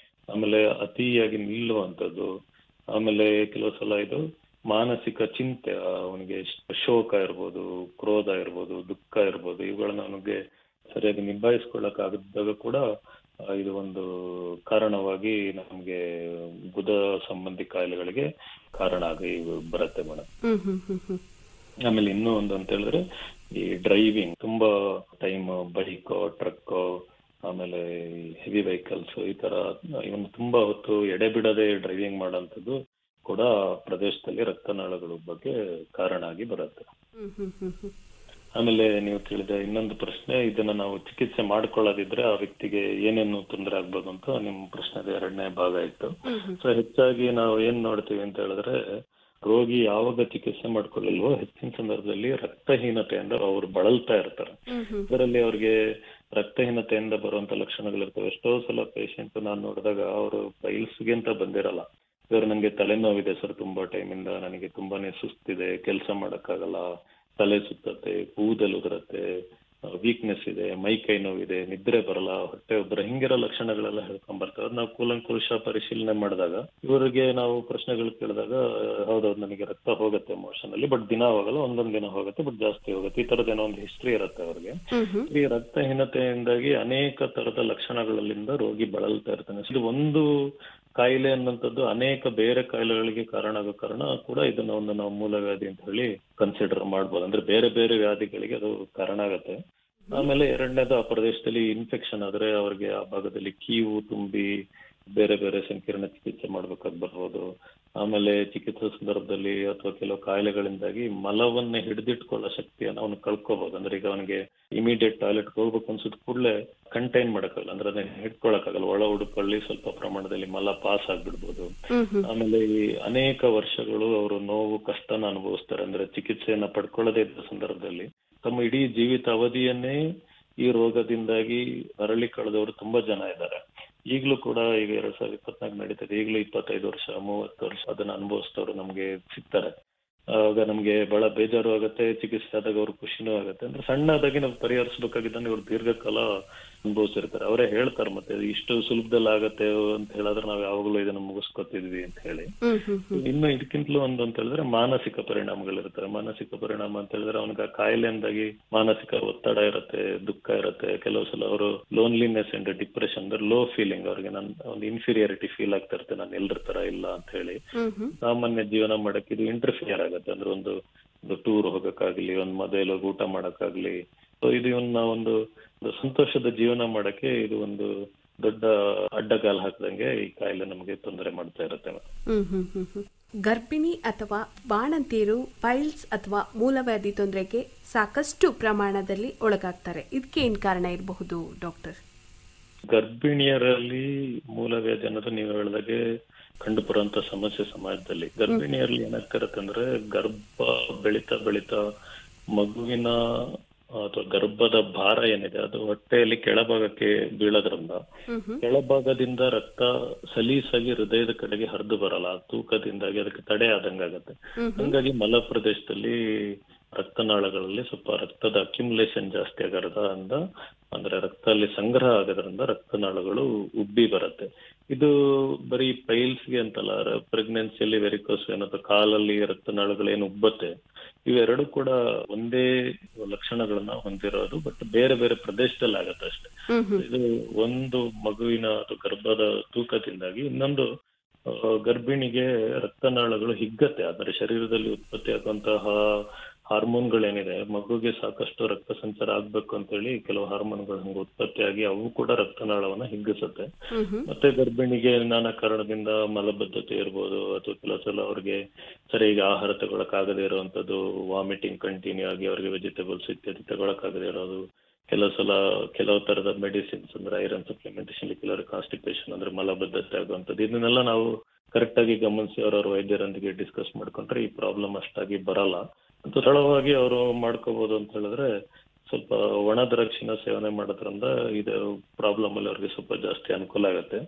ಆಮೇಲೆ ಅತಿಯಾಗಿ ನಿಲ್ಲುವಂಥದ್ದು, ಆಮೇಲೆ ಕೆಲವು ಸಲ ಇದು ಮಾನಸಿಕ ಚಿಂತೆ, ಅವನಿಗೆ ಶೋಕ ಇರ್ಬೋದು, ಕ್ರೋಧ ಇರ್ಬೋದು, ದುಃಖ ಇರ್ಬೋದು, ಇವುಗಳನ್ನ ಅವನಿಗೆ ಸರಿಯಾಗಿ ನಿಭಾಯಿಸ್ಕೊಳ್ಳಕ್ ಆಗದಾಗ ಕೂಡ ಇದು ಒಂದು ಕಾರಣವಾಗಿ ನಮ್ಗೆ ಗುದ ಸಂಬಂಧಿ ಕಾಯಿಲೆಗಳಿಗೆ ಕಾರಣ ಆಗಿ ಬರುತ್ತೆ ಮೇಡಮ್. ಆಮೇಲೆ ಇನ್ನೂ ಒಂದು ಅಂತ ಹೇಳಿದ್ರೆ ಈ ಡ್ರೈವಿಂಗ್, ತುಂಬಾ ಟೈಮ್ ಬೈಕ್, ಟ್ರಕ್, ಆಮೇಲೆ ಹೆವಿ ವೆಹಿಕಲ್ಸ್, ಈ ತರ ಇವನು ತುಂಬಾ ಹೊತ್ತು ಎಡೆ ಬಿಡದೆ ಡ್ರೈವಿಂಗ್ ಮಾಡೋಂಥದ್ದು ಕೂಡ ಪ್ರದೇಶದಲ್ಲಿ ರಕ್ತನಾಳಗಳ ಬಗ್ಗೆ ಕಾರಣ ಆಗಿ ಬರುತ್ತೆ. ಆಮೇಲೆ ನೀವು ಕೇಳಿದ ಇನ್ನೊಂದು ಪ್ರಶ್ನೆ, ಇದನ್ನ ನಾವು ಚಿಕಿತ್ಸೆ ಮಾಡ್ಕೊಳ್ಳೋದಿದ್ರೆ ಆ ವ್ಯಕ್ತಿಗೆ ಏನೇನು ತೊಂದರೆ ಆಗ್ಬೋದು ಅಂತ ನಿಮ್ ಪ್ರಶ್ನೆದ 2ನೇ ಭಾಗ ಇತ್ತು. ಸೊ ಹೆಚ್ಚಾಗಿ ನಾವು ಏನ್ ನೋಡ್ತೀವಿ ಅಂತ ಹೇಳಿದ್ರೆ, ರೋಗಿ ಯಾವಾಗ ಚಿಕಿತ್ಸೆ ಮಾಡ್ಕೊಳ್ಳಿಲ್ವೋ ಹೆಚ್ಚಿನ ಸಂದರ್ಭದಲ್ಲಿ ರಕ್ತಹೀನತೆಯಿಂದ ಅವ್ರು ಬಳಲ್ತಾ ಇರ್ತಾರೆ. ಇದರಲ್ಲಿ ಅವ್ರಿಗೆ ರಕ್ತಹೀನತೆಯಿಂದ ಬರುವಂತ ಲಕ್ಷಣಗಳಿರ್ತವೆ. ಎಷ್ಟೋ ಸಲ ಪೇಷಂಟ್ ನಾನು ನೋಡಿದಾಗ ಅವರು ಪೈಲ್ಸ್ಗೆ ಅಂತ ಬಂದಿರಲ್ಲ, ಇವ್ರು ನನಗೆ ತಲೆನೋವಿದೆ ಸರ್ ತುಂಬಾ ಟೈಮಿಂದ, ನನಗೆ ತುಂಬಾನೇ ಸುಸ್ತಿದೆ, ಕೆಲಸ ಮಾಡಕ್ಕಾಗಲ್ಲ, ತಲೆ ಸುತ್ತತ್ತೆ, ಕೂದಲು ಉದುರತ್ತೆ, ವೀಕ್ನೆಸ್ ಇದೆ, ಮೈ ಕೈ ನೋವಿದೆ, ನಿದ್ರೆ ಬರಲ್ಲ, ಹೊಟ್ಟೆ ಉಬ್ಬರ, ಹಿಂಗಿರೋ ಲಕ್ಷಣಗಳೆಲ್ಲ ಹೇಳ್ಕೊಂಡ್ ಬರ್ತಾರೆ. ನಾವು ಕೂಲಂಕುಷ ಪರಿಶೀಲನೆ ಮಾಡಿದಾಗ ಇವರಿಗೆ ನಾವು ಪ್ರಶ್ನೆಗಳು ಕೇಳಿದಾಗ ಹೌದೌದು ನನಗೆ ರಕ್ತ ಹೋಗುತ್ತೆ ಮೋಷನ್ ಅಲ್ಲಿ, ಬಟ್ ದಿನ ಹೋಗಲ್ಲ, ಒಂದೊಂದ್ ದಿನ ಹೋಗುತ್ತೆ, ಬಟ್ ಜಾಸ್ತಿ ಹೋಗುತ್ತೆ, ಈ ತರದೇನೋ ಒಂದು ಹಿಸ್ಟ್ರಿ ಇರುತ್ತೆ ಅವ್ರಿಗೆ. ಈ ರಕ್ತಹೀನತೆಯಿಂದಾಗಿ ಅನೇಕ ತರದ ಲಕ್ಷಣಗಳಿಂದ ರೋಗಿ ಬಳಲ್ತಾ ಇರ್ತಾನೆ. ಇದು ಒಂದು ಕಾಯಿಲೆ ಅನ್ನೋಂಥದ್ದು ಅನೇಕ ಬೇರೆ ಕಾಯಿಲೆಗಳಿಗೆ ಕಾರಣ ಆಗೋ ಕಾರಣ ಕೂಡ ಇದನ್ನ ಒಂದು ನಾವು ಮೂಲವ್ಯಾಧಿ ಅಂತ ಹೇಳಿ ಕನ್ಸಿಡರ್ ಮಾಡ್ಬೋದು. ಅಂದ್ರೆ ಬೇರೆ ಬೇರೆ ವ್ಯಾಧಿಗಳಿಗೆ ಅದು ಕಾರಣ ಆಗತ್ತೆ. ಆಮೇಲೆ ಎರಡನೇದು, ಆ ಪ್ರದೇಶದಲ್ಲಿ ಇನ್ಫೆಕ್ಷನ್ ಆದ್ರೆ ಅವ್ರಿಗೆ ಆ ಭಾಗದಲ್ಲಿ ಕೀವು ತುಂಬಿ ಬೇರೆ ಬೇರೆ ಸಂಕೀರ್ಣ ಚಿಕಿತ್ಸೆ ಮಾಡ್ಬೇಕಾಗಿ ಬರ್ಬೋದು. ಆಮೇಲೆ ಚಿಕಿತ್ಸೆ ಸಂದರ್ಭದಲ್ಲಿ ಅಥವಾ ಕೆಲವು ಕಾಯಿಲೆಗಳಿಂದಾಗಿ ಮಲವನ್ನೇ ಹಿಡಿದಿಟ್ಕೊಳ್ಳೋ ಶಕ್ತಿಯನ್ನು ಅವನು ಕಳ್ಕೋಬಹುದು. ಅಂದ್ರೆ ಈಗ ಅವನಿಗೆ ಇಮಿಡಿಯೇಟ್ ಟಾಯ್ಲೆಟ್ ಹೋಗ್ಬೇಕು ಅನ್ಸಿದ ಕೂಡಲೇ ಕಂಟೈನ್ ಮಾಡಕ್ಕಾಗಲ್ಲ, ಅಂದ್ರೆ ಅದನ್ನ ಹಿಡ್ಕೊಳಕ್ಕಾಗಲ್ಲ. ಒಳ ಉಡುಪಲ್ಲಿ ಸ್ವಲ್ಪ ಪ್ರಮಾಣದಲ್ಲಿ ಮಲ ಪಾಸ್ ಆಗ್ಬಿಡ್ಬೋದು. ಆಮೇಲೆ ಈ ಅನೇಕ ವರ್ಷಗಳು ಅವರು ನೋವು ಕಷ್ಟನ ಅನುಭವಿಸ್ತಾರೆ. ಅಂದ್ರೆ ಚಿಕಿತ್ಸೆಯನ್ನ ಪಡ್ಕೊಳ್ಳದೇ ಇದ್ದ ಸಂದರ್ಭದಲ್ಲಿ ತಮ್ಮ ಇಡೀ ಜೀವಿತ ಅವಧಿಯನ್ನೇ ಈ ರೋಗದಿಂದಾಗಿ ಅರಳಿ ಕಳೆದವರು ತುಂಬಾ ಜನ ಇದ್ದಾರೆ. ಈಗಲೂ ಕೂಡ ಈಗ 2024 ನಡೀತದೆ, ಈಗಲೂ 25 ವರ್ಷ 30 ವರ್ಷ ಅದನ್ನ ಅನುಭವಿಸಿದವರು ನಮ್ಗೆ ಸಿಗ್ತಾರೆ. ಆಗ ನಮ್ಗೆ ಬಹಳ ಬೇಜಾರು ಆಗತ್ತೆ, ಚಿಕಿತ್ಸೆ ಆದಾಗ ಅವ್ರ ಖುಷಿನೂ ಆಗತ್ತೆ. ಅಂದ್ರೆ ಸಣ್ಣದಾಗಿ ನಾವು ಪರಿಹರಿಸಬೇಕಾಗಿದ್ದಾನೆ ಇವ್ರು ದೀರ್ಘಕಾಲ ಅನುಭವಿಸಿರ್ತಾರೆ. ಅವರೇ ಹೇಳ್ತಾರೆ ಮತ್ತೆ ಇಷ್ಟು ಸುಲಭದಲ್ಲಿ ಆಗತ್ತೆ ಅಂತ ಹೇಳಿದ್ರೆ ನಾವು ಯಾವಾಗಲೂ ಇದನ್ನ ಮುಗಿಸ್ಕೊತಿದ್ವಿ ಅಂತ ಹೇಳಿ. ಇನ್ನು ಇದಕ್ಕಿಂತಲೂ ಒಂದು ಅಂತ ಹೇಳಿದ್ರೆ ಮಾನಸಿಕ ಪರಿಣಾಮಗಳಿರ್ತವೆ. ಮಾನಸಿಕ ಪರಿಣಾಮ ಅಂತ ಹೇಳಿದ್ರೆ ಅವನಿಗೆ ಕಾಯಿಲೆಯಿಂದಾಗಿ ಮಾನಸಿಕ ಒತ್ತಡ ಇರುತ್ತೆ, ದುಃಖ ಇರುತ್ತೆ. ಕೆಲವು ಸಲ ಅವರು ಲೋನ್ಲಿನೆಸ್ ಅಂಡ್ ಡಿಪ್ರೆಷನ್, ಅಂದ್ರೆ ಲೋ ಫೀಲಿಂಗ್, ಅವ್ರಿಗೆ ನನ್ ಒಂದು ಇನ್ಫೀರಿಯಾರಿಟಿ ಫೀಲ್ ಆಗ್ತಾ ಇರುತ್ತೆ, ನಾನು ಎಲ್ಲರ ತರ ಇಲ್ಲ ಅಂತ ಹೇಳಿ. ಸಾಮಾನ್ಯ ಜೀವನ ಮಾಡಕ್ಕೆ ಇದು ಇಂಟರ್ಫಿಯರ್ ಆಗತ್ತೆ. ಅಂದ್ರೆ ಒಂದು ಟೂರ್ ಹೋಗಕ್ಕಾಗ್ಲಿ, ಒಂದು ಮದುವೆಯಲ್ಲಿ ಹೋಗಿ ಊಟ ಮಾಡಕ್ಕಾಗ್ಲಿ, ಇದು ಒಂದು ಸಂತೋಷದ ಜೀವನ ಮಾಡಕ್ಕೆ ಇದು ಒಂದು ದೊಡ್ಡ ಅಡ್ಡಗಾಲ ಹಾಕ್ದಂಗೆ ಈ ಕಾಯಿಲೆ ನಮಗೆ ತೊಂದರೆ ಮಾಡ್ತಾ ಇರುತ್ತೆ. ಗರ್ಭಿಣಿ ಅಥವಾ ಬಾಣಂತಿಯರು ಪೈಲ್ಸ್ ಅಥವಾ ಮೂಲವ್ಯಾಧಿ ತೊಂದರೆಗೆ ಸಾಕಷ್ಟು ಪ್ರಮಾಣದಲ್ಲಿ ಒಳಗಾಗ್ತಾರೆ. ಇದಕ್ಕೆ ಏನ್ ಕಾರಣ ಇರಬಹುದು ಡಾಕ್ಟರ್? ಗರ್ಭಿಣಿಯರಲ್ಲಿ ಮೂಲವ್ಯಾಧಿ ಅನ್ನೋದು ನೀವು ಹೇಳಿದಾಗೆ ಕಂಡು ಬರುವಂತ ಸಮಸ್ಯೆ ಸಮಾಜದಲ್ಲಿ. ಗರ್ಭಿಣಿಯರಲ್ಲಿ ಏನಾಗ್ತಿರತ್ತೆ ಅಂದ್ರೆ ಗರ್ಭ ಬೆಳಿತಾ ಮಗುವಿನ ಅಥವಾ ಗರ್ಭದ ಭಾರ ಏನಿದೆ ಅದು ಹೊಟ್ಟೆಯಲ್ಲಿ ಕೆಳಭಾಗಕ್ಕೆ ಬೀಳೋದ್ರಿಂದ ಕೆಳಭಾಗದಿಂದ ರಕ್ತ ಸಲೀಸಾಗಿ ಹೃದಯದ ಕಡೆಗೆ ಹರಿದು ಬರಲ್ಲ. ತೂಕದಿಂದಾಗಿ ಅದಕ್ಕೆ ತಡೆ ಆದಂಗಾಗತ್ತೆ. ಹಂಗಾಗಿ ಮಲ ಪ್ರದೇಶದಲ್ಲಿ ರಕ್ತನಾಳಗಳಲ್ಲಿ ಸ್ವಲ್ಪ ರಕ್ತದ ಅಕ್ಯುಮುಲೇಷನ್ ಜಾಸ್ತಿ ಆಗೋದ್ರಿಂದ, ಅಂದ್ರೆ ರಕ್ತ ಅಲ್ಲಿ ಸಂಗ್ರಹ ಆಗೋದ್ರಿಂದ ರಕ್ತನಾಳಗಳು ಉಬ್ಬಿ ಬರುತ್ತೆ. ಇದು ಬರೀ ಪೈಲ್ಸ್ಗೆ ಅಂತಲ್ಲ, ಪ್ರೆಗ್ನೆನ್ಸಿಯಲ್ಲಿ ವೆರಿಕೋಸ್ ವೇನ್ ಅಥವಾ ಕಾಲಲ್ಲಿ ರಕ್ತನಾಳಗಳೇನು ಉಬ್ಬತ್ತೆ, ಇವೆರಡು ಕೂಡ ಒಂದೇ ಲಕ್ಷಣಗಳನ್ನ ಹೊಂದಿರೋದು, ಬಟ್ ಬೇರೆ ಬೇರೆ ಪ್ರದೇಶದಲ್ಲಿ ಆಗತ್ತೆ ಅಷ್ಟೇ. ಇದು ಒಂದು ಮಗುವಿನ ಅಥವಾ ಗರ್ಭದ ತೂಕದಿಂದಾಗಿ ಇನ್ನೊಂದು ಗರ್ಭಿಣಿಗೆ ರಕ್ತನಾಳಗಳು ಹಿಗ್ಗತ್ತೆ. ಆದರೆ ಶರೀರದಲ್ಲಿ ಉತ್ಪತ್ತಿ ಆಗುವಂತಹ ಹಾರ್ಮೋನ್ಗಳೇನಿದೆ, ಮಗುಗೆ ಸಾಕಷ್ಟು ರಕ್ತ ಸಂಚಾರ ಆಗ್ಬೇಕು ಅಂತ ಹೇಳಿ ಕೆಲವು ಹಾರ್ಮೋನ್ಗಳು ಹಂಗೆ ಉತ್ಪತ್ತಿಯಾಗಿ ಅವು ಕೂಡ ರಕ್ತನಾಳವನ್ನ ಹಿಗ್ಗಿಸುತ್ತೆ. ಮತ್ತೆ ಗರ್ಭಿಣಿಗೆ ನಾನಾ ಕಾರಣದಿಂದ ಮಲಬದ್ಧತೆ ಇರ್ಬೋದು, ಅಥವಾ ಕೆಲವು ಸಲ ಅವ್ರಿಗೆ ಸರಿಯಾಗಿ ಆಹಾರ ತಗೊಳಕ್ಕಾಗದೇ ಇರುವಂತದ್ದು, ವಾಮಿಟಿಂಗ್ ಕಂಟಿನ್ಯೂ ಆಗಿ ಅವ್ರಿಗೆ ವೆಜಿಟೇಬಲ್ಸ್ ಇತ್ಯಾದಿ ತಗೊಳಕ್ಕಾಗದೇ ಇರೋದು, ಕೆಲವು ಸಲ ಕೆಲವು ತರದ ಮೆಡಿಸಿನ್ಸ್ ಅಂದ್ರೆ ಐರನ್ ಸಪ್ಲಿಮೆಂಟೇಶನ್, ಕೆಲವರು ಕಾನ್ಸ್ಟಿಪೇಷನ್ ಅಂದ್ರೆ ಮಲಬದ್ಧತೆ ಆಗುವಂಥದ್ದು, ಇದನ್ನೆಲ್ಲ ನಾವು ಕರೆಕ್ಟ್ ಆಗಿ ಗಮನಿಸಿ ಅವರವ್ರ ವೈದ್ಯರೊಂದಿಗೆ ಡಿಸ್ಕಸ್ ಮಾಡ್ಕೊಂಡ್ರೆ ಈ ಪ್ರಾಬ್ಲಮ್ ಅಷ್ಟಾಗಿ ಬರಲ್ಲ. ಅಂತ ಸರಳವಾಗಿ ಅವರು ಮಾಡ್ಕೋಬಹುದು ಅಂತ ಹೇಳಿದ್ರೆ ಸ್ವಲ್ಪ ಒಣ ದ್ರಾಕ್ಷಿನ ಸೇವನೆ ಮಾಡೋದ್ರಿಂದ ಇದು ಪ್ರಾಬ್ಲಮ್ ಅಲ್ಲಿ ಅವ್ರಿಗೆ ಸ್ವಲ್ಪ ಜಾಸ್ತಿ ಅನುಕೂಲ ಆಗತ್ತೆ.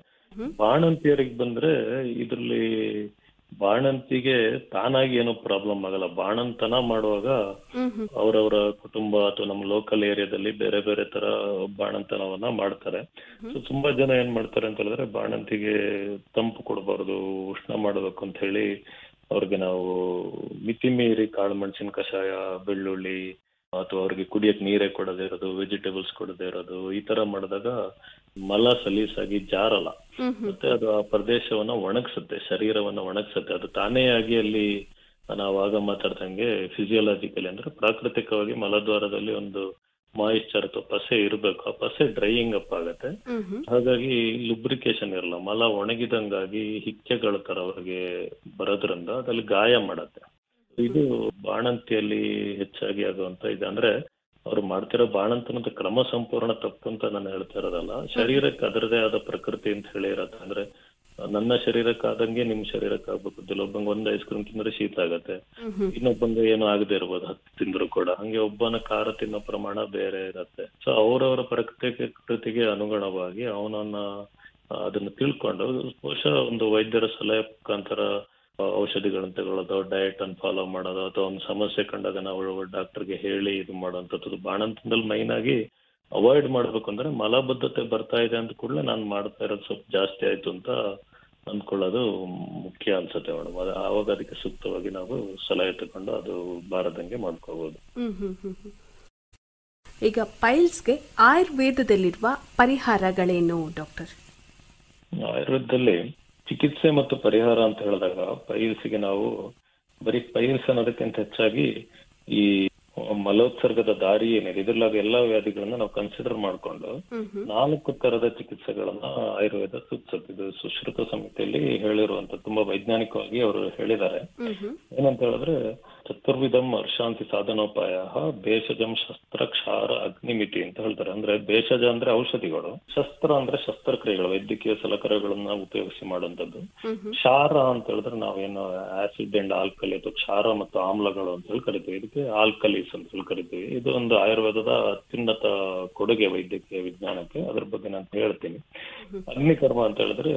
ಬಾಣಂತಿಯರಿಗೆ ಬಂದ್ರೆ ಇದ್ರಲ್ಲಿ ಬಾಣಂತಿಗೆ ತಾನಾಗಿ ಏನೋ ಪ್ರಾಬ್ಲಮ್ ಆಗಲ್ಲ. ಬಾಣಂತನ ಮಾಡುವಾಗ ಅವರವರ ಕುಟುಂಬ ಅಥವಾ ನಮ್ಮ ಲೋಕಲ್ ಏರಿಯಾದಲ್ಲಿ ಬೇರೆ ಬೇರೆ ತರ ಬಾಣಂತನವನ್ನ ಮಾಡ್ತಾರೆ. ಸೊ ತುಂಬಾ ಜನ ಏನ್ ಮಾಡ್ತಾರೆ ಅಂತ ಹೇಳಿದ್ರೆ ಬಾಣಂತಿಗೆ ತಂಪು ಕೊಡಬಾರ್ದು, ಉಷ್ಣ ಮಾಡಬೇಕು ಅಂತ ಹೇಳಿ ಅವ್ರಿಗೆ ನಾವು ಮಿತಿ ಮೀರಿ ಕಾಳು ಮೆಣಸಿನ ಕಷಾಯ, ಬೆಳ್ಳುಳ್ಳಿ ಅಥವಾ ಅವ್ರಿಗೆ ಕುಡಿಯಕ್ ನೀರೇ ಕೊಡದೇ ಇರೋದು, ವೆಜಿಟೇಬಲ್ಸ್ ಕೊಡದೇ ಇರೋದು, ಈ ತರ ಮಾಡಿದಾಗ ಮಲ ಸಲೀಸಾಗಿ ಜಾರಲ್ಲ. ಮತ್ತೆ ಅದು ಆ ಪ್ರದೇಶವನ್ನ ಒಣಗಿಸುತ್ತೆ, ಶರೀರವನ್ನ ಒಣಗಿಸುತ್ತೆ. ಅದು ತಾನೇ ಆಗಿ ಅಲ್ಲಿ ನಾವು ಆಗ ಮಾತಾಡ್ದಂಗೆ ಫಿಸಿಯೋಲಾಜಿಕಲಿ ಅಂದ್ರೆ ಪ್ರಾಕೃತಿಕವಾಗಿ ಮಲದ್ವಾರದಲ್ಲಿ ಒಂದು ಮಾಯಿಶ್ಚರ್ ಅಥವಾ ಪಸೆ ಇರಬೇಕು. ಆ ಪಸೆ ಡ್ರೈಯಿಂಗ್ ಅಪ್ ಆಗತ್ತೆ. ಹಾಗಾಗಿ ಲುಬ್ರಿಕೇಶನ್ ಇರಲ್ಲ, ಮಲ ಒಣಗಿದಂಗಾಗಿ ಹಿಕ್ಕೆಗಳ ತರ ಅವ್ರಿಗೆ ಬರೋದ್ರಿಂದ ಅದಲ್ಲಿ ಗಾಯ ಮಾಡತ್ತೆ. ಇದು ಬಾಣಂತಿಯಲ್ಲಿ ಹೆಚ್ಚಾಗಿ ಆಗುವಂತ ಇದೆ. ಅಂದ್ರೆ ಅವ್ರು ಮಾಡ್ತಿರೋ ಬಾಣಂತನದ ಕ್ರಮ ಸಂಪೂರ್ಣ ತಪ್ಪು ಅಂತ ನಾನು ಹೇಳ್ತಾ ಇರೋದಲ್ಲ, ಶರೀರಕ್ಕೆ ಅದರದೇ ಆದ ಪ್ರಕೃತಿ ಅಂತ ಹೇಳಿ ಇರತ್ತೆ. ಅಂದ್ರೆ ನನ್ನ ಶರೀರಕ್ಕಾದಂಗೆ ನಿಮ್ ಶರೀರಕ್ಕೆ ಆಗ್ಬೇಕು. ಒಬ್ಬಂಗೆ ಒಂದ್ ಐಸ್ ಕ್ರೀಮ್ ತಿಂದ್ರೆ ಶೀತ ಆಗತ್ತೆ, ಇನ್ನೊಬ್ಬಂಗೆ ಏನೋ ಆಗದೆ ಇರ್ಬೋದು 10 ತಿಂದ್ರು ಕೂಡ. ಹಂಗೆ ಒಬ್ಬನ ಖಾರ ತಿನ್ನೋ ಪ್ರಮಾಣ ಬೇರೆ ಇರತ್ತೆ. ಸೊ ಅವ್ರವ್ರ ಪ್ರಕೃತಿಗೆ ಅನುಗುಣವಾಗಿ ಅವನನ್ನ ಅದನ್ನ ತಿಳ್ಕೊಂಡು ಬಹುಶಃ ಒಂದು ವೈದ್ಯರ ಸಲಹೆ ಮುಖಾಂತರ ಔಷಧಿಗಳನ್ನ ತಗೊಳ್ಳೋದು, ಡಯಟ್ ಅನ್ನು ಫಾಲೋ ಮಾಡೋದು, ಅಥವಾ ಒಂದು ಸಮಸ್ಯೆ ಕಂಡಾಗ ನಾವು ಡಾಕ್ಟರ್ಗೆ ಹೇಳಿ ಇದು ಮಾಡುವಂಥದ್ದು. ಬಾಣಂತನದಲ್ಲಿ ಮೈನ್ ಆಗಿ ಅವಾಯ್ಡ್ ಮಾಡ್ಬೇಕು ಅಂದ್ರೆ ಮಲಬದ್ಧತೆ ಬರ್ತಾ ಇದೆ ಅಂತ ಕೂಡಲೇ ನಾನು ಮಾಡ್ತಾ ಇರೋದು ಸ್ವಲ್ಪ ಜಾಸ್ತಿ ಆಯ್ತು ಅಂತ ಅಂದ್ಕೊಳ್ಳೋದು ಮುಖ್ಯ ಅನ್ಸುತ್ತೆ ಮೇಡಮ್. ಆವಾಗ ಅದಕ್ಕೆ ಸೂಕ್ತವಾಗಿ ನಾವು ಸಲಹೆ ತಗೊಂಡು ಅದು ಬಾರದಂಗೆ ಮಾಡ್ಕೋಬಹುದು. ಈಗ ಪೈಲ್ಸ್ಗೆ ಆಯುರ್ವೇದದಲ್ಲಿರುವ ಪರಿಹಾರಗಳೇನು ಡಾಕ್ಟರ್? ಆಯುರ್ವೇದದಲ್ಲಿ ಚಿಕಿತ್ಸೆ ಮತ್ತು ಪರಿಹಾರ ಅಂತ ಹೇಳಿದಾಗ ಪೈಲ್ಸ್ಗೆ ನಾವು ಬರೀ ಪೈಲ್ಸ್ ಅನ್ನೋದಕ್ಕಿಂತ ಹೆಚ್ಚಾಗಿ ಈ ಮಲೋತ್ಸರ್ಗದ ದಾರಿ ಏನಿದೆ ಇದ್ರಲ್ಲಾಗ ಎಲ್ಲಾ ವ್ಯಾಧಿಗಳನ್ನ ನಾವು ಕನ್ಸಿಡರ್ ಮಾಡ್ಕೊಂಡು 4 ತರದ ಚಿಕಿತ್ಸೆಗಳನ್ನ ಆಯುರ್ವೇದ ಸೂಚಿಸುತ್ತೆ. ಇದು ಸುಶ್ರುತ ಸಮಿತಿಯಲ್ಲಿ ಹೇಳಿರುವಂತ ತುಂಬಾ ವೈಜ್ಞಾನಿಕವಾಗಿ ಅವರು ಹೇಳಿದ್ದಾರೆ. ಏನಂತ ಹೇಳಿದ್ರೆ ಚತುರ್ವಿಧಂ ವರ್ಷಾಂತಿ ಸಾಧನೋಪಾಯ ಭೇಷಜಂ ಶಸ್ತ್ರ ಕ್ಷಾರ ಅಗ್ನಿಮಿತಿ ಅಂತ ಹೇಳ್ತಾರೆ. ಅಂದ್ರೆ ಭೇಷಜ ಅಂದ್ರೆ ಔಷಧಿಗಳು, ಶಸ್ತ್ರ ಅಂದ್ರೆ ಶಸ್ತ್ರಕ್ರಿಯೆಗಳು, ವೈದ್ಯಕೀಯ ಸಲಕರಣೆಗಳನ್ನ ಉಪಯೋಗಿಸಿ ಮಾಡುವಂತದ್ದು. ಕ್ಷಾರ ಅಂತ ಹೇಳಿದ್ರೆ ನಾವೇನು ಆಸಿಡ್ ಅಂಡ್ ಆಲ್ಕಲಿ ಅಥವಾ ಕ್ಷಾರ ಮತ್ತು ಆಮ್ಲಗಳು ಅಂತ ಹೇಳಿ ಕರಿತೀವಿ. ಇದಕ್ಕೆ ಆಲ್ಕಲೀಸ್ ಅಂತ ಹೇಳಿ ಕರಿತೀವಿ. ಇದು ಒಂದು ಆಯುರ್ವೇದದ ಅತ್ಯುನ್ನತ ಕೊಡುಗೆ ವೈದ್ಯಕೀಯ ವಿಜ್ಞಾನಕ್ಕೆ. ಅದ್ರ ಬಗ್ಗೆ ನಾನು ಹೇಳ್ತೀನಿ. ಅಗ್ನಿಕರ್ಮ ಅಂತ ಹೇಳಿದ್ರೆ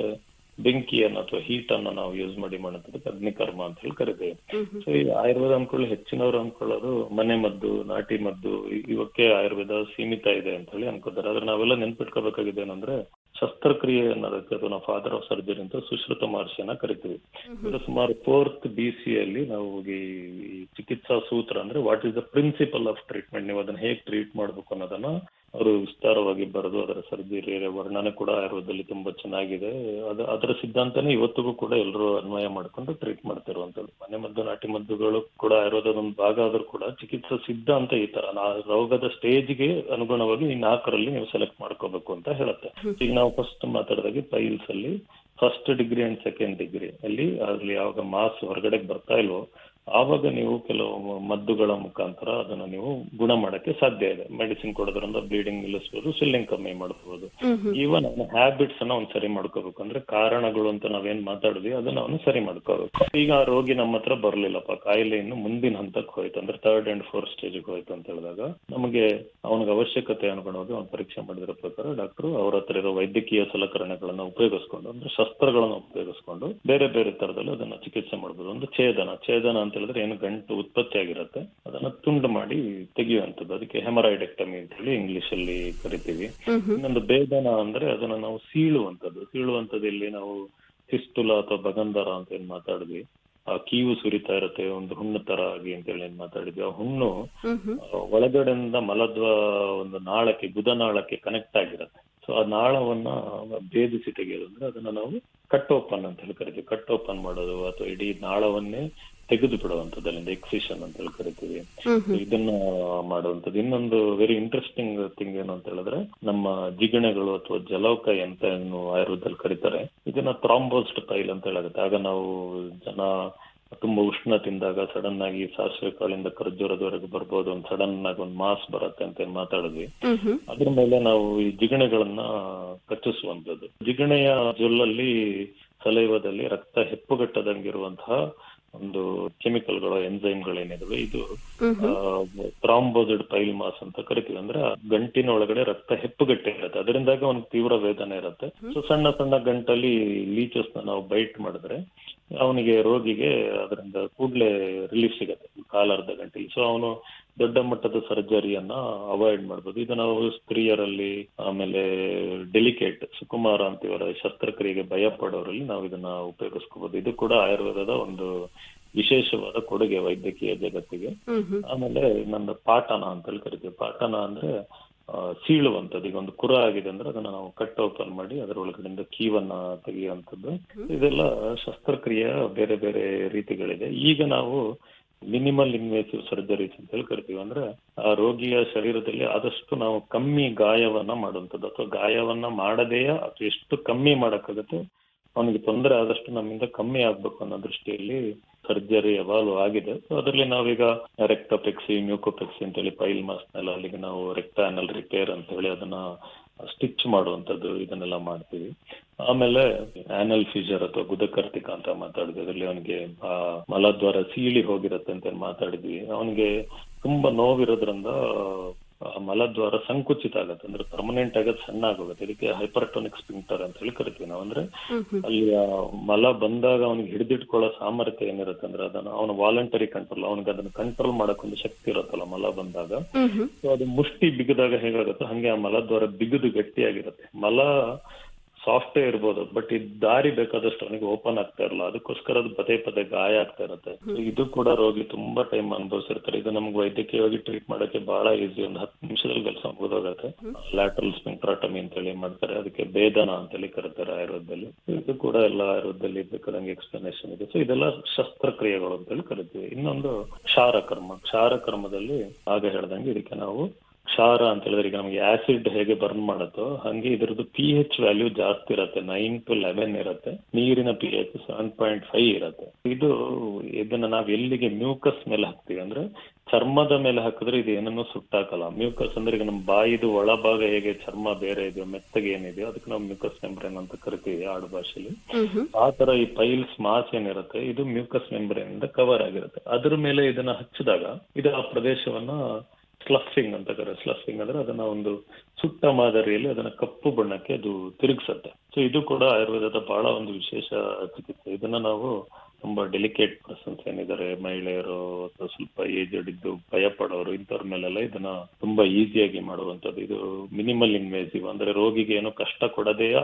ಬೆಂಕಿಯನ್ನು ಅಥವಾ ಹೀಟ್ ಅನ್ನ ನಾವು ಯೂಸ್ ಮಾಡಿ ಮಾಡೋದಕ್ಕೆ ಅಗ್ನಿಕರ್ಮ ಅಂತ ಹೇಳಿ ಕರಿತೀವಿ. ಸೊ ಈ ಆಯುರ್ವೇದ ಅಂದ್ಕೊಳ್ಳಿ ಹೆಚ್ಚಿನವ್ರು ಅಂದ್ಕೊಳ್ಳೋದು ಮನೆ ಮದ್ದು, ನಾಟಿ ಮದ್ದು ಇವಕ್ಕೆ ಆಯುರ್ವೇದ ಸೀಮಿತ ಇದೆ ಅಂತ ಹೇಳಿ ಅನ್ಕೋತಾರೆ. ಆದ್ರೆ ನಾವೆಲ್ಲ ನೆನ್ಪಿಟ್ಕೋಬೇಕಾಗಿದೆ ಏನಂದ್ರೆ ಶಸ್ತ್ರಕ್ರಿಯೆ ಅನ್ನೋದಕ್ಕೆ ಅದು ನಾವು ಫಾದರ್ ಆಫ್ ಸರ್ಜರಿ ಅಂತ ಸುಶ್ರುತ ಮಹರ್ಷಿಯನ್ನ ಕರಿತೀವಿ. ಇದು ಸುಮಾರು 4th BC ಯಲ್ಲಿ ನಾವು ಈ ಚಿಕಿತ್ಸಾ ಸೂತ್ರ ಅಂದ್ರೆ what is the principle of treatment, ನೀವು ಅದನ್ನ ಹೇಗೆ ಟ್ರೀಟ್ ಮಾಡ್ಬೇಕು ಅನ್ನೋದನ್ನ ಅವರು ವಿಸ್ತಾರವಾಗಿ ಬರೆದು ಅದರ ಸರ್ಜರಿ ವರ್ಣನೆ ಕೂಡ ಆಯುರ್ವೇದದಲ್ಲಿ ತುಂಬಾ ಚೆನ್ನಾಗಿದೆ. ಅದರ ಸಿದ್ಧಾಂತನೇ ಇವತ್ತಿಗೂ ಕೂಡ ಎಲ್ಲರೂ ಅನ್ವಯ ಮಾಡ್ಕೊಂಡು ಟ್ರೀಟ್ ಮಾಡ್ತಿರುವಂತದ್ದು. ಮನೆ ಮದ್ದು, ನಾಟಿ ಮದ್ದುಗಳು ಕೂಡ ಆಯುರ್ವೇದದ ಒಂದು ಭಾಗ ಆದ್ರೂ ಕೂಡ ಚಿಕಿತ್ಸಾ ಸಿದ್ಧಾಂತ ಈ ತರ ರೋಗದ ಸ್ಟೇಜ್ಗೆ ಅನುಗುಣವಾಗಿ ಈ 4ರಲ್ಲಿ ನೀವು ಸೆಲೆಕ್ಟ್ ಮಾಡ್ಕೋಬೇಕು ಅಂತ ಹೇಳುತ್ತೆ. ಈಗ ನಾವು ಫಸ್ಟ್ ಮಾತಾಡಿದಾಗೆ ಪೈಲ್ಸ್ ಅಲ್ಲಿ 1st degree and 2nd degree ಅಲ್ಲಿ ಅದ್ರಲ್ಲಿ ಯಾವಾಗ ಮಾಸ್ ಹೊರಗಡೆ ಬರ್ತಾ ಇಲ್ವೋ ಆವಾಗ ನೀವು ಕೆಲವು ಮದ್ದುಗಳ ಮುಖಾಂತರ ಅದನ್ನ ನೀವು ಗುಣ ಮಾಡಕ್ಕೆ ಸಾಧ್ಯ ಇದೆ. ಮೆಡಿಸಿನ್ ಕೊಡೋದ್ರಿಂದ ಬ್ಲೀಡಿಂಗ್ ನಿಲ್ಲಿಸಬಹುದು, ಸ್ವೆಲ್ಲಿಂಗ್ ಕಮ್ಮಿ ಮಾಡಬಹುದು. ಈವನ್ ಅವನ ಹ್ಯಾಬಿಟ್ಸ್ ಅನ್ನ ಅವ್ನು ಸರಿ ಮಾಡ್ಕೋಬೇಕು. ಅಂದ್ರೆ ಕಾರಣಗಳು ಅಂತ ನಾವೇನ್ ಮಾತಾಡಿದ್ವಿ ಅದನ್ನ ಅವನು ಸರಿ ಮಾಡ್ಕೋಬೇಕು. ಈಗ ಆ ರೋಗಿ ನಮ್ಮ ಹತ್ರ ಬರ್ಲಿಲ್ಲಪ್ಪ, ಕಾಯಿಲೆ ಇನ್ನು ಮುಂದಿನ ಹಂತಕ್ಕೆ ಹೋಯ್ತು ಅಂದ್ರೆ 3rd and 4th ಸ್ಟೇಜ್ಗೆ ಹೋಯ್ತು ಅಂತ ಹೇಳಿದಾಗ ನಮಗೆ ಅವನಿಗೆ ಅವಶ್ಯಕತೆ ಅನುಗುಣವಾಗಿ ಅವ್ನು ಪರೀಕ್ಷೆ ಮಾಡಿದ್ರ ಪ್ರಕಾರ ಡಾಕ್ಟರ್ ಅವ್ರ ಹತ್ರ ಇರೋ ವೈದ್ಯಕೀಯ ಸಲಕರಣೆಗಳನ್ನ ಉಪಯೋಗಿಸ್ಕೊಂಡು ಅಂದ್ರೆ ಶಸ್ತ್ರಗಳನ್ನ ಉಪಯೋಗಿಸ್ಕೊಂಡು ಬೇರೆ ಬೇರೆ ತರದಲ್ಲಿ ಅದನ್ನ ಚಿಕಿತ್ಸೆ ಮಾಡಬಹುದು. ಒಂದು ಛೇದನ ಅಂತ ಹೇಳಿದ್ರೆ ಏನು ಗಂಟು ಉತ್ಪತ್ತಿ ಆಗಿರುತ್ತೆ ಅದನ್ನ ತುಂಡು ಮಾಡಿ ತೆಗೆಯುವಂಥದ್ದು, ಅದಕ್ಕೆ ಹೆಮರಾಯ್ಡೆಕ್ಟಮಿ ಅಂತ ಹೇಳಿ ಇಂಗ್ಲಿಷ್ ಅಲ್ಲಿ ಕರಿತೀವಿ. ಇನ್ನೊಂದು ಭೇದನ ಅಂದ್ರೆ ಅದನ್ನ ನಾವು ಸೀಳುವಂಥದ್ದು ಇಲ್ಲಿ ನಾವು ಫಿಸ್ಟುಲಾ ಅಥವಾ ಬಗಂಧರ ಅಂತ ಏನ್ ಮಾತಾಡಿದ್ವಿ, ಆ ಕೀವು ಸುರಿತಾ ಇರುತ್ತೆ ಒಂದು ಹುಣ್ಣು ತರ ಆಗಿ ಅಂತ ಹೇಳಿ ಏನ್ ಮಾತಾಡಿದ್ವಿ. ಆ ಹುಣ್ಣು ಒಳಗಡೆಯಿಂದ ಮಲದ್ವಾ ಒಂದು ನಾಳಕ್ಕೆ ಗುದನಾಳಕ್ಕೆ ಕನೆಕ್ಟ್ ಆಗಿರುತ್ತೆ. ಸೊ ಆ ನಾಳವನ್ನ ಭೇದಿಸಿ ತೆಗೆಯೋದು ಅಂದ್ರೆ ಅದನ್ನ ನಾವು ಕಟ್ ಓಪನ್ ಅಂತ ಹೇಳಿ ಕರಿತೀವಿ. ಕಟ್ ಓಪನ್ ಮಾಡೋದು ಅಥವಾ ಇಡೀ ನಾಳವನ್ನೇ ತೆಗೆದು ಬಿಡುವಂಥದ್ದು, ಅಲ್ಲಿಂದ ಎಕ್ಸಿಷನ್ ಅಂತ ಹೇಳಿ ಕರಿತೀವಿ. ಇದನ್ನ ಮಾಡುವಂಥದ್ದು. ಇನ್ನೊಂದು ವೆರಿ ಇಂಟ್ರೆಸ್ಟಿಂಗ್ ಥಿಂಗ್ ಏನು ಅಂತ ಹೇಳಿದ್ರೆ ನಮ್ಮ ಜಿಗಣೆಗಳು ಅಥವಾ ಜಲೌಕ ಅಂತ ಏನು ಆಯುರ್ವೇದದಲ್ಲಿ ಕರೀತಾರೆ, ಇದನ್ನ ಥ್ರಾಂಬೋಸ್ಡ್ ಪೈಲ್ ಅಂತ ಹೇಳಾಗುತ್ತೆ. ಆಗ ನಾವು ಜನ ತುಂಬಾ ಉಷ್ಣ ತಿಂದಾಗ ಸಡನ್ ಆಗಿ ಸಾಸಿವೆ ಕಾಳಿಂದ ಖರ್ಜೂರದವರೆಗೆ ಬರ್ಬೋದು, ಒಂದು ಸಡನ್ ಆಗಿ ಒಂದು ಮಾಸ್ ಬರುತ್ತೆ ಅಂತ ಏನ್ ಮಾತಾಡಿದ್ವಿ. ಅದ್ರ ಮೇಲೆ ನಾವು ಈ ಜಿಗಣೆಗಳನ್ನ ಕಚ್ಚಿಸುವಂಥದ್ದು. ಜಿಗಣೆಯ ಜೊಲ್ಲಲ್ಲಿ ಸಲೈವದಲ್ಲಿ ರಕ್ತ ಹೆಪ್ಪುಗಟ್ಟದಂಗಿರುವಂತಹ ಒಂದು ಕೆಮಿಕಲ್ಗಳು ಎನ್ಸೈಮ್ಗಳೇನಿದಾವೆ ಇದು ಥ್ರಾಂಬೋಸಿಡ್ ಪೈಲ್ ಮಾಸ್ ಅಂತ ಕರಿತೀವಿ. ಅಂದ್ರೆ ಗಂಟಿನ ಒಳಗಡೆ ರಕ್ತ ಹೆಪ್ಪುಗಟ್ಟೆ ಇರುತ್ತೆ, ಅದರಿಂದಾಗಿ ಒಂದು ತೀವ್ರ ವೇದನೆ ಇರುತ್ತೆ. ಸೊ ಸಣ್ಣ ಸಣ್ಣ ಗಂಟಲ್ಲಿ ಲೀಚಸ್ ನಾವು ಬೈಟ್ ಮಾಡಿದ್ರೆ ಅವನಿಗೆ ರೋಗಿಗೆ ಅದರಿಂದ ಕೂಡ್ಲೆ ರಿಲೀಫ್ ಸಿಗತ್ತೆ ಕಾಲರ್ಧ ಗಂಟೆಲಿ. ಸೊ ಅವನು ದೊಡ್ಡ ಮಟ್ಟದ ಸರ್ಜರಿಯನ್ನ ಅವಾಯ್ಡ್ ಮಾಡ್ಬೋದು. ಇದು ನಾವು ಸ್ತ್ರೀಯರಲ್ಲಿ ಆಮೇಲೆ ಡೆಲಿಕೇಟ್ ಸುಕುಮಾರ ಅಂತೀವರ ಶಸ್ತ್ರಕ್ರಿಯೆಗೆ ಭಯ ಪಡೋರಲ್ಲಿ ನಾವು ಇದನ್ನ ಉಪಯೋಗಿಸ್ಕೋಬಹುದು. ಇದು ಕೂಡ ಆಯುರ್ವೇದದ ಒಂದು ವಿಶೇಷವಾದ ಕೊಡುಗೆ ವೈದ್ಯಕೀಯ ಜಗತ್ತಿಗೆ. ಆಮೇಲೆ ನನ್ನ ಪಾಟನ ಅಂತ ಹೇಳಿ ಕರಿತೀವಿ. ಪಾಟನ ಅಂದ್ರೆ ಸೀಳುವಂಥದ್ದು. ಈಗ ಒಂದು ಕುರ ಆಗಿದೆ ಅಂದ್ರೆ ಅದನ್ನ ನಾವು ಕಟ್ ಓಪನ್ ಮಾಡಿ ಅದರ ಒಳಗಡೆಯಿಂದ ಕೀವನ್ನ ತೆಗೆಯುವಂಥದ್ದು. ಇದೆಲ್ಲ ಶಸ್ತ್ರಕ್ರಿಯೆಯ ಬೇರೆ ಬೇರೆ ರೀತಿಗಳಿದೆ. ಈಗ ನಾವು ಮಿನಿಮಲ್ ಇನ್ವೇಸಿವ್ ಸರ್ಜರೀಸ್ ಅಂತ ಹೇಳಿ ಕರಿತೀವಿ. ಅಂದ್ರೆ ಆ ರೋಗಿಯ ಶರೀರದಲ್ಲಿ ಆದಷ್ಟು ನಾವು ಕಮ್ಮಿ ಗಾಯವನ್ನ ಮಾಡುವಂಥದ್ದು ಅಥವಾ ಗಾಯವನ್ನ ಮಾಡದೆಯ ಅಥವಾ ಎಷ್ಟು ಕಮ್ಮಿ ಮಾಡಕ್ಕಾಗತ್ತೆ ಅವನಿಗೆ ತೊಂದರೆ ಆದಷ್ಟು ನಮ್ಮಿಂದ ಕಮ್ಮಿ ಆಗ್ಬೇಕು ಅನ್ನೋ ದೃಷ್ಟಿಯಲ್ಲಿ ಸರ್ಜರಿ ಎವಾಲ್ವ್ ಆಗಿದೆ. ಸೊ ಅದರಲ್ಲಿ ನಾವೀಗ ರೆಕ್ಟೋಪೆಕ್ಸಿ, ಮ್ಯೂಕೋಪೆಕ್ಸಿ ಅಂತ ಹೇಳಿ ಪೈಲ್ ಮಾಸ್ನೆಲ್ಲ ಅಲ್ಲಿಗೆ ನಾವು ರೆಕ್ಟಾನಲ್ ರಿಪೇರ್ ಅಂತ ಹೇಳಿ ಅದನ್ನ ಸ್ಟಿಚ್ ಮಾಡುವಂಥದ್ದು ಇದನ್ನೆಲ್ಲ ಮಾಡ್ತೀವಿ. ಆಮೇಲೆ ಆನಲ್ ಫಿಶರ್ ಅಥವಾ ಗುದಕರ್ತಿಕ ಅಂತ ಮಾತಾಡಿದ್ವಿ. ಅದರಲ್ಲಿ ಅವನಿಗೆ ಆ ಮಲದ್ವಾರ ಸೀಳಿ ಹೋಗಿರತ್ತೆ ಅಂತ ಮಾತಾಡಿದ್ವಿ. ಅವನಿಗೆ ತುಂಬಾ ನೋವಿರೋದ್ರಿಂದ ಮಲದ್ವಾರ ಸಂಕುಚಿತ ಆಗತ್ತೆ, ಅಂದ್ರೆ ಪರ್ಮನೆಂಟ್ ಆಗೋದು ಸಣ್ಣ ಆಗೋಗುತ್ತೆ. ಇದಕ್ಕೆ ಹೈಪರ್ಟೋನಿಕ್ ಸ್ಪಿಂಕ್ಟರ್ ಅಂತ ಹೇಳಿ ಕರಿತೀವಿ ನಾವು. ಅಂದ್ರೆ ಅಲ್ಲಿ ಮಲ ಬಂದಾಗ ಅವನಿಗೆ ಹಿಡಿದಿಟ್ಕೊಳ್ಳೋ ಸಾಮರ್ಥ್ಯ ಏನಿರುತ್ತೆ ಅಂದ್ರೆ ಅದನ್ನ ಅವನ ವಾಲಂಟರಿ ಕಂಟ್ರೋಲ್, ಅವನಿಗೆ ಅದನ್ನ ಕಂಟ್ರೋಲ್ ಮಾಡಕ್ ಒಂದು ಶಕ್ತಿ ಇರುತ್ತಲ್ಲ ಮಲ ಬಂದಾಗ. ಸೊ ಅದು ಮುಷ್ಟಿ ಬಿಗಿದಾಗ ಹೇಗಾಗುತ್ತೋ ಹಂಗೆ ಆ ಮಲದ್ವಾರ ಬಿಗಿದು ಗಟ್ಟಿಯಾಗಿರುತ್ತೆ. ಮಲ ಸಾಫ್ಟೇ ಇರ್ಬೋದು, ಬಟ್ ಈ ದಾರಿ ಬೇಕಾದಷ್ಟು ಅವನಿಗೆ ಓಪನ್ ಆಗ್ತಾ ಇರಲ್ಲ. ಅದಕ್ಕೋಸ್ಕರ ಅದು ಪದೇ ಪದೇ ಗಾಯ ಆಗ್ತಾ ಇರುತ್ತೆ. ಇದು ಕೂಡ ರೋಗಿ ತುಂಬಾ ಟೈಮ್ ಅನುಭವಿಸಿರ್ತಾರೆ. ಇದು ನಮ್ಗೆ ವೈದ್ಯಕೀಯವಾಗಿ ಟ್ರೀಟ್ ಮಾಡಕ್ಕೆ ಬಹಳ ಈಸಿ, ಒಂದು 10 ನಿಮಿಷದಲ್ಲಿ ಕೆಲಸ ಮುಗಿದೋಗುತ್ತೆ. ಲ್ಯಾಟ್ರಲ್ ಸ್ಪಿಂಕ್ಟ್ರಾಟಮಿ ಅಂತೇಳಿ ಮಾಡ್ತಾರೆ, ಅದಕ್ಕೆ ಭೇದನ ಅಂತೇಳಿ ಕರೀತಾರೆ ಆಯುರ್ವೇದದಲ್ಲಿ. ಇದು ಕೂಡ ಎಲ್ಲ ಆಯುರ್ವೇದದಲ್ಲಿ ಬೇಕಾದಂಗೆ ಎಕ್ಸ್ಪ್ಲನೇಷನ್ ಇದೆ. ಸೊ ಇದೆಲ್ಲ ಶಸ್ತ್ರಕ್ರಿಯೆಗಳು ಅಂತೇಳಿ ಕರಿತೀವಿ. ಇನ್ನೊಂದು ಕ್ಷಾರಕರ್ಮದಲ್ಲಿ ಆಗ ಹೇಳ್ದಂಗೆ ಇದಕ್ಕೆ ನಾವು ಕ್ಷಾರ ಅಂತ ಹೇಳಿದ್ರೆ, ಈಗ ನಮಗೆ ಆಸಿಡ್ ಹೇಗೆ ಬರ್ನ್ ಮಾಡುತ್ತೋ ಹಂಗೆ ಇದರದ್ದು pH ವ್ಯಾಲ್ಯೂ ಜಾಸ್ತಿ ಇರುತ್ತೆ, 9 to 11 ಇರುತ್ತೆ. ನೀರಿನ pH 7.5 ಇರುತ್ತೆ. ಇದನ್ನ ನಾವ್ ಎಲ್ಲಿಗೆ ಮ್ಯೂಕಸ್ ಮೇಲೆ ಹಾಕ್ತಿವಿ ಅಂದ್ರೆ ಚರ್ಮದ ಮೇಲೆ ಹಾಕಿದ್ರೆ ಇದು ಏನನ್ನೂ ಸುಟ್ಟಾಕಲ್ಲ. ಮ್ಯೂಕಸ್ ಅಂದ್ರೆ ಈಗ ನಮ್ಮ ಬಾಯಿದು ಒಳಭಾಗ ಹೇಗೆ ಚರ್ಮ ಬೇರೆ ಇದೆಯೋ, ಮೆತ್ತಗೆ ಏನಿದೆಯೋ ಅದಕ್ಕೆ ನಾವು ಮ್ಯೂಕಸ್ ಮೆಂಬ್ರೇನ್ ಅಂತ ಕರಿತೀವಿ ಆಡು ಭಾಷೆಯಲ್ಲಿ. ಆ ತರ ಈ ಪೈಲ್ಸ್ ಮಾಸ್ ಏನಿರುತ್ತೆ ಇದು ಮ್ಯೂಕಸ್ ಮೆಂಬ್ರೇನ್ ಇಂದ ಕವರ್ ಆಗಿರುತ್ತೆ. ಅದ್ರ ಮೇಲೆ ಇದನ್ನ ಹಚ್ಚಿದಾಗ ಇದು ಆ ಪ್ರದೇಶವನ್ನ ಸ್ಲಫಿಂಗ್ ಅಂತ ಕರೀತಾರೆ. ಸ್ಲಫಿಂಗ್ ಅಂದ್ರೆ ಅದನ್ನ ಒಂದು ಸುಟ್ಟ ಮಾದರಿಯಲ್ಲಿ ಅದನ್ನ ಕಪ್ಪು ಬಣ್ಣಕ್ಕೆ ಅದು ತಿರುಗಿಸುತ್ತೆ. ಸೊ ಇದು ಕೂಡ ಆಯುರ್ವೇದದ ಬಹಳ ಒಂದು ವಿಶೇಷ ಚಿಕಿತ್ಸೆ. ಇದನ್ನ ನಾವು ತುಂಬಾ ಡೆಲಿಕೇಟ್ ಪರ್ಸನ್ಸ್ ಏನಿದ್ದಾರೆ, ಮಹಿಳೆಯರು ಅಥವಾ ಸ್ವಲ್ಪ ಏಜ್ಡ್ ಇದ್ದು ಭಯ ಪಡೋರು, ಇಂಥವ್ರ ಮೇಲೆಲ್ಲ ಇದನ್ನ ತುಂಬಾ ಈಸಿಯಾಗಿ ಮಾಡುವಂಥದ್ದು. ಇದು ಮಿನಿಮಲ್ ಇನ್ವೇಸಿವ್ ಅಂದ್ರೆ ರೋಗಿಗೆ ಏನೋ ಕಷ್ಟ ಕೊಡದೆಯ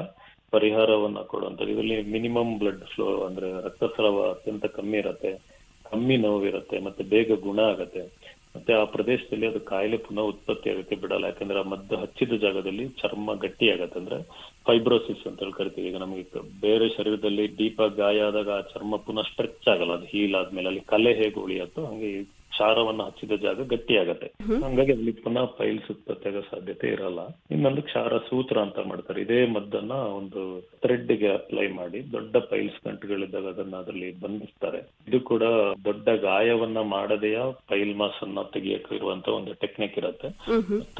ಪರಿಹಾರವನ್ನ ಕೊಡುವಂಥದ್ದು. ಇದರಲ್ಲಿ ಮಿನಿಮಮ್ ಬ್ಲಡ್ ಫ್ಲೋ ಅಂದ್ರೆ ರಕ್ತಸ್ರಾವ ಅತ್ಯಂತ ಕಮ್ಮಿ ಇರುತ್ತೆ, ಕಮ್ಮಿ ನೋವಿರುತ್ತೆ, ಮತ್ತೆ ಬೇಗ ಗುಣ ಆಗತ್ತೆ. ಮತ್ತೆ ಆ ಪ್ರದೇಶದಲ್ಲಿ ಅದು ಕಾಯಿಲೆ ಪುನಃ ಉತ್ಪತ್ತಿ ಆಗಕ್ಕೆ ಬಿಡಲ್ಲ. ಯಾಕಂದ್ರೆ ಆ ಮದ್ದು ಹಚ್ಚಿದ ಜಾಗದಲ್ಲಿ ಚರ್ಮ ಗಟ್ಟಿ ಆಗತ್ತೆ, ಅಂದ್ರೆ ಫೈಬ್ರೋಸಿಸ್ ಅಂತ ಹೇಳಿ ಕರಿತೀವಿ. ಈಗ ನಮಗೆ ಬೇರೆ ಶರೀರದಲ್ಲಿ ಡೀಪ್ ಆಗಿ ಗಾಯ ಆದಾಗ ಆ ಚರ್ಮ ಪುನಃ ಸ್ಟ್ರೆಚ್ ಆಗಲ್ಲ, ಅದು ಹೀಲ್ ಆದ್ಮೇಲೆ ಅಲ್ಲಿ ಕಲೆ ಹೇಗೆ ಉಳಿಯತ್ತೋ ಹಂಗೆ ಕ್ಷಾರವನ್ನ ಹಚ್ಚಿದ ಜಾಗ ಗಟ್ಟಿ ಆಗತ್ತೆ. ಹಂಗಾಗಿ ಅಲ್ಲಿ ಪುನಃ ಪೈಲ್ಸ್ ಉತ್ಪತ್ತಿ ಆಗೋ ಸಾಧ್ಯತೆ ಇರಲ್ಲ. ಇನ್ನೊಂದು ಕ್ಷಾರ ಸೂತ್ರ ಅಂತ ಮಾಡ್ತಾರೆ. ಇದೇ ಮದ್ದನ್ನ ಒಂದು ಥ್ರೆಡ್ ಗೆ ಅಪ್ಲೈ ಮಾಡಿ ದೊಡ್ಡ ಪೈಲ್ಸ್ ಗಂಟುಗಳಿದ್ದಾಗ ಅದನ್ನ ಅದರಲ್ಲಿ ಬಂಧಿಸ್ತಾರೆ. ಇದು ಕೂಡ ದೊಡ್ಡ ಗಾಯವನ್ನ ಮಾಡದೆಯ ಪೈಲ್ ಮಾಸ್ ಅನ್ನ ತೆಗಿಯಕ್ಕೆ ಇರುವಂತ ಒಂದು ಟೆಕ್ನಿಕ್ ಇರುತ್ತೆ.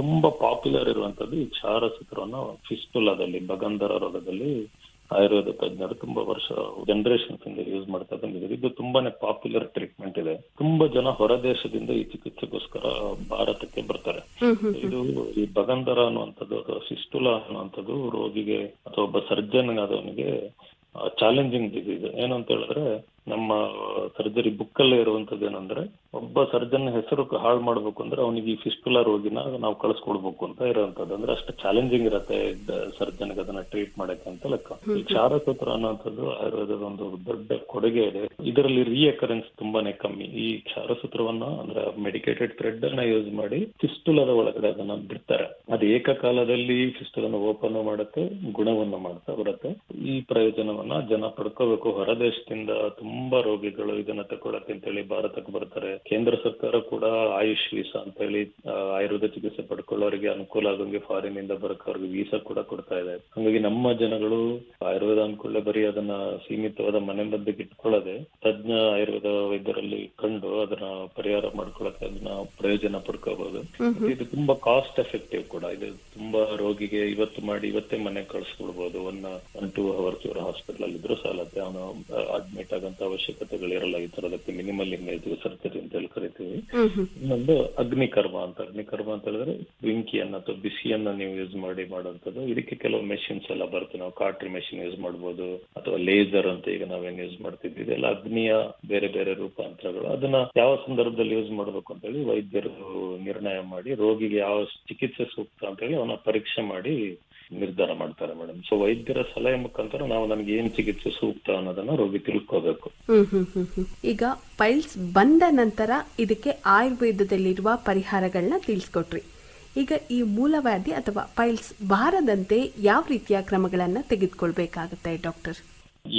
ತುಂಬಾ ಪಾಪ್ಯುಲರ್ ಇರುವಂತದ್ದು ಈ ಕ್ಷಾರ ಸೂತ್ರವನ್ನ ಫಿಸ್ಟುಲಾದಲ್ಲಿ, ಬಗಂಧರ ರೋಗದಲ್ಲಿ ಆಯುರ್ವೇದ ತಜ್ಞರು ತುಂಬಾ ವರ್ಷ ಜನರೇಷನ್ಸ್ ಇಂದ ಯೂಸ್ ಮಾಡ್ತಾ ಬಂದಿದ್ದಾರೆ. ಇದು ತುಂಬಾನೇ ಪಾಪ್ಯುಲರ್ ಟ್ರೀಟ್ಮೆಂಟ್ ಇದೆ. ತುಂಬಾ ಜನ ಹೊರ ದೇಶದಿಂದ ಈ ಚಿಕಿತ್ಸೆಗೋಸ್ಕರ ಭಾರತಕ್ಕೆ ಬರ್ತಾರೆ. ಇದು ಈ ಬಗಂಧರ ಅನ್ನುವಂಥದ್ದು ಅಥವಾ ಫಿಸ್ಟುಲಾ ಅನ್ನುವಂಥದ್ದು ರೋಗಿಗೆ ಅಥವಾ ಒಬ್ಬ ಸರ್ಜನ್ ಆದವನಿಗೆ ಚಾಲೆಂಜಿಂಗ್ ಡಿಸೀಸ್. ಏನು ಅಂತ ಹೇಳಿದ್ರೆ ನಮ್ಮ ಸರ್ಜರಿ ಬುಕ್ ಅಲ್ಲೇ ಇರುವಂತದ್ದು ಏನಂದ್ರೆ, ಒಬ್ಬ ಸರ್ಜನ್ ಹೆಸರು ಹಾಳು ಮಾಡ್ಬೇಕು ಅಂದ್ರೆ ಅವನಿಗೆ ಈ ಫಿಸ್ಟುಲಾ ರೋಗಿನ ನಾವು ಕಳಿಸ್ಕೊಡ್ಬೇಕು ಅಂತ ಇರುವಂತದ್ದು. ಅಂದ್ರೆ ಅಷ್ಟು ಚಾಲೆಂಜಿಂಗ್ ಇರತ್ತೆ ಸರ್ಜನ್ಗೆ ಅದನ್ನ ಟ್ರೀಟ್ ಮಾಡಕ್ಕೆ ಅಂತ ಲೆಕ್ಕ. ಈ ಕ್ಷಾರಸೂತ್ರ ಅನ್ನುವಂಥದ್ದು ಆಯುರ್ವೇದದ ಒಂದು ದೊಡ್ಡ ಕೊಡುಗೆ ಇದೆ. ಇದರಲ್ಲಿ ರಿಅಕರೆನ್ಸ್ ತುಂಬಾನೇ ಕಮ್ಮಿ. ಈ ಕ್ಷಾರಸೂತ್ರವನ್ನ ಅಂದ್ರೆ ಮೆಡಿಕೇಟೆಡ್ ಥ್ರೆಡ್ ಅನ್ನ ಯೂಸ್ ಮಾಡಿ ಫಿಸ್ಟುಲಾದ ಒಳಗಡೆ ಅದನ್ನ ಬಿಡ್ತಾರೆ. ಅದು ಏಕಕಾಲದಲ್ಲಿ ಫಿಸ್ಟುಲನ್ನು ಓಪನ್ ಮಾಡುತ್ತೆ, ಗುಣವನ್ನ ಮಾಡ್ತಾ ಬರುತ್ತೆ. ಈ ಪ್ರಯೋಜನವನ್ನ ಜನ ಪಡ್ಕೋಬೇಕು. ಹೊರದೇಶದಿಂದ ತುಂಬಾ ರೋಗಿಗಳು ಇದನ್ನ ತಗೊಳಕ್ಕೆ ಅಂತೇಳಿ ಭಾರತಕ್ಕೆ ಬರ್ತಾರೆ. ಕೇಂದ್ರ ಸರ್ಕಾರ ಕೂಡ ಆಯುಷ್ ವೀಸಾ ಅಂತ ಹೇಳಿ ಆಯುರ್ವೇದ ಚಿಕಿತ್ಸೆ ಪಡ್ಕೊಳ್ಳೋರಿಗೆ ಅನುಕೂಲ ಆಗಂಗೆ ಫಾರಿನ್ ಇಂದ ಬರಕ್ಕೆ ಅವ್ರಿಗೆ ವೀಸಾ ಕೂಡ ಕೊಡ್ತಾ ಇದೆ. ಹಾಗಾಗಿ ನಮ್ಮ ಜನಗಳು ಆಯುರ್ವೇದ ಅನ್ಕೊಳ್ಳೆ ಬರೀ ಅದನ್ನ ಸೀಮಿತವಾದ ಮನೆ ಮದ್ದಿಗೆ ಇಟ್ಕೊಳ್ಳದೆ ತಜ್ಞ ಆಯುರ್ವೇದ ವೈದ್ಯರಲ್ಲಿ ಕಂಡು ಅದನ್ನ ಪರಿಹಾರ ಮಾಡ್ಕೊಳಕ್ಕೆ ಅದನ್ನ ಪ್ರಯೋಜನ ಪಡ್ಕೋಬಹುದು. ಇದು ತುಂಬಾ ಕಾಸ್ಟ್ ಎಫೆಕ್ಟಿವ್ ಕೂಡ. ಇದು ತುಂಬಾ ರೋಗಿಗೆ ಇವತ್ತು ಮಾಡಿ ಇವತ್ತೇ ಮನೆಗೆ ಕಳಿಸ್ಕೊಡ್ಬೋದು. 1-2 ಅವರ್ಸ್ ಇವರು ಹಾಸ್ಪಿಟಲ್ ಅಲ್ಲಿ ಇದ್ರು ಸಾಲತ್ತೆ. ಅವನು ಅಡ್ಮಿಟ್ ಆಗಂತ ಅವಶ್ಯಕತೆಗಳಿರಲ್ಲ. ಈ ತರದಕ್ಕೆ ಮಿನಿಮಲ್ ಇನ್ವೇಸಿವ್ ಸರ್ಜರಿ ಅಂತ ಹೇಳಿ ಕರಿತೀವಿ. ಇನ್ನೊಂದು ಅಗ್ನಿಕರ್ಮ ಅಂತ ಹೇಳಿದ್ರೆ ಬೆಂಕಿಯನ್ನ ಅಥವಾ ಬಿಸಿಯನ್ನ ನೀವು ಯೂಸ್ ಮಾಡಿ ಮಾಡುವಂಥದ್ದು. ಇದಕ್ಕೆ ಕೆಲವು ಮೆಷಿನ್ಸ್ ಎಲ್ಲ ಬರ್ತವೆ. ನಾವು ಕಾರ್ಟ್ರಿ ಮೆಷಿನ್ ಯೂಸ್ ಮಾಡ್ಬೋದು ಅಥವಾ ಲೇಸರ್ ಅಂತ ಈಗ ನಾವೇನ್ ಯೂಸ್ ಮಾಡ್ತಿದ್ವಿ. ಇದೆಲ್ಲ ಅಗ್ನಿಯ ಬೇರೆ ಬೇರೆ ರೂಪಾಂತರಗಳು. ಅದನ್ನ ಯಾವ ಸಂದರ್ಭದಲ್ಲಿ ಯೂಸ್ ಮಾಡ್ಬೇಕು ಅಂತ ಹೇಳಿ ವೈದ್ಯರು ನಿರ್ಣಯ ಮಾಡಿ ರೋಗಿಗೆ ಯಾವ ಚಿಕಿತ್ಸೆ ಸೂಕ್ತ ಅಂತ ಹೇಳಿ ಅವನ ಪರೀಕ್ಷೆ ಮಾಡಿ ನಿರ್ಧಾರ ಮಾಡ್ತಾರೆ ಮೇಡಮ್. ಸೊ ವೈದ್ಯರ ಸಲಹೆ ಮುಖಾಂತರ ನಾವು ನಮ್ಗೆ ಏನ್ ಚಿಕಿತ್ಸೆ ಸೂಕ್ತ ಅನ್ನೋದನ್ನ ರೋಗಿ ತಿಳ್ಕೋಬೇಕು. ಈಗ ಪೈಲ್ಸ್ ಬಂದ ನಂತರ ಇದಕ್ಕೆ ಆಯುರ್ವೇದದಲ್ಲಿರುವ ಪರಿಹಾರಗಳನ್ನ ತಿಳಿಸ್ಕೊಟ್ರಿ. ಈಗ ಈ ಮೂಲವ್ಯಾಧಿ ಅಥವಾ ಪೈಲ್ಸ್ ಬಾರದಂತೆ ಯಾವ ರೀತಿಯ ಕ್ರಮಗಳನ್ನ ತೆಗೆದುಕೊಳ್ಬೇಕಾಗುತ್ತೆ ಡಾಕ್ಟರ್?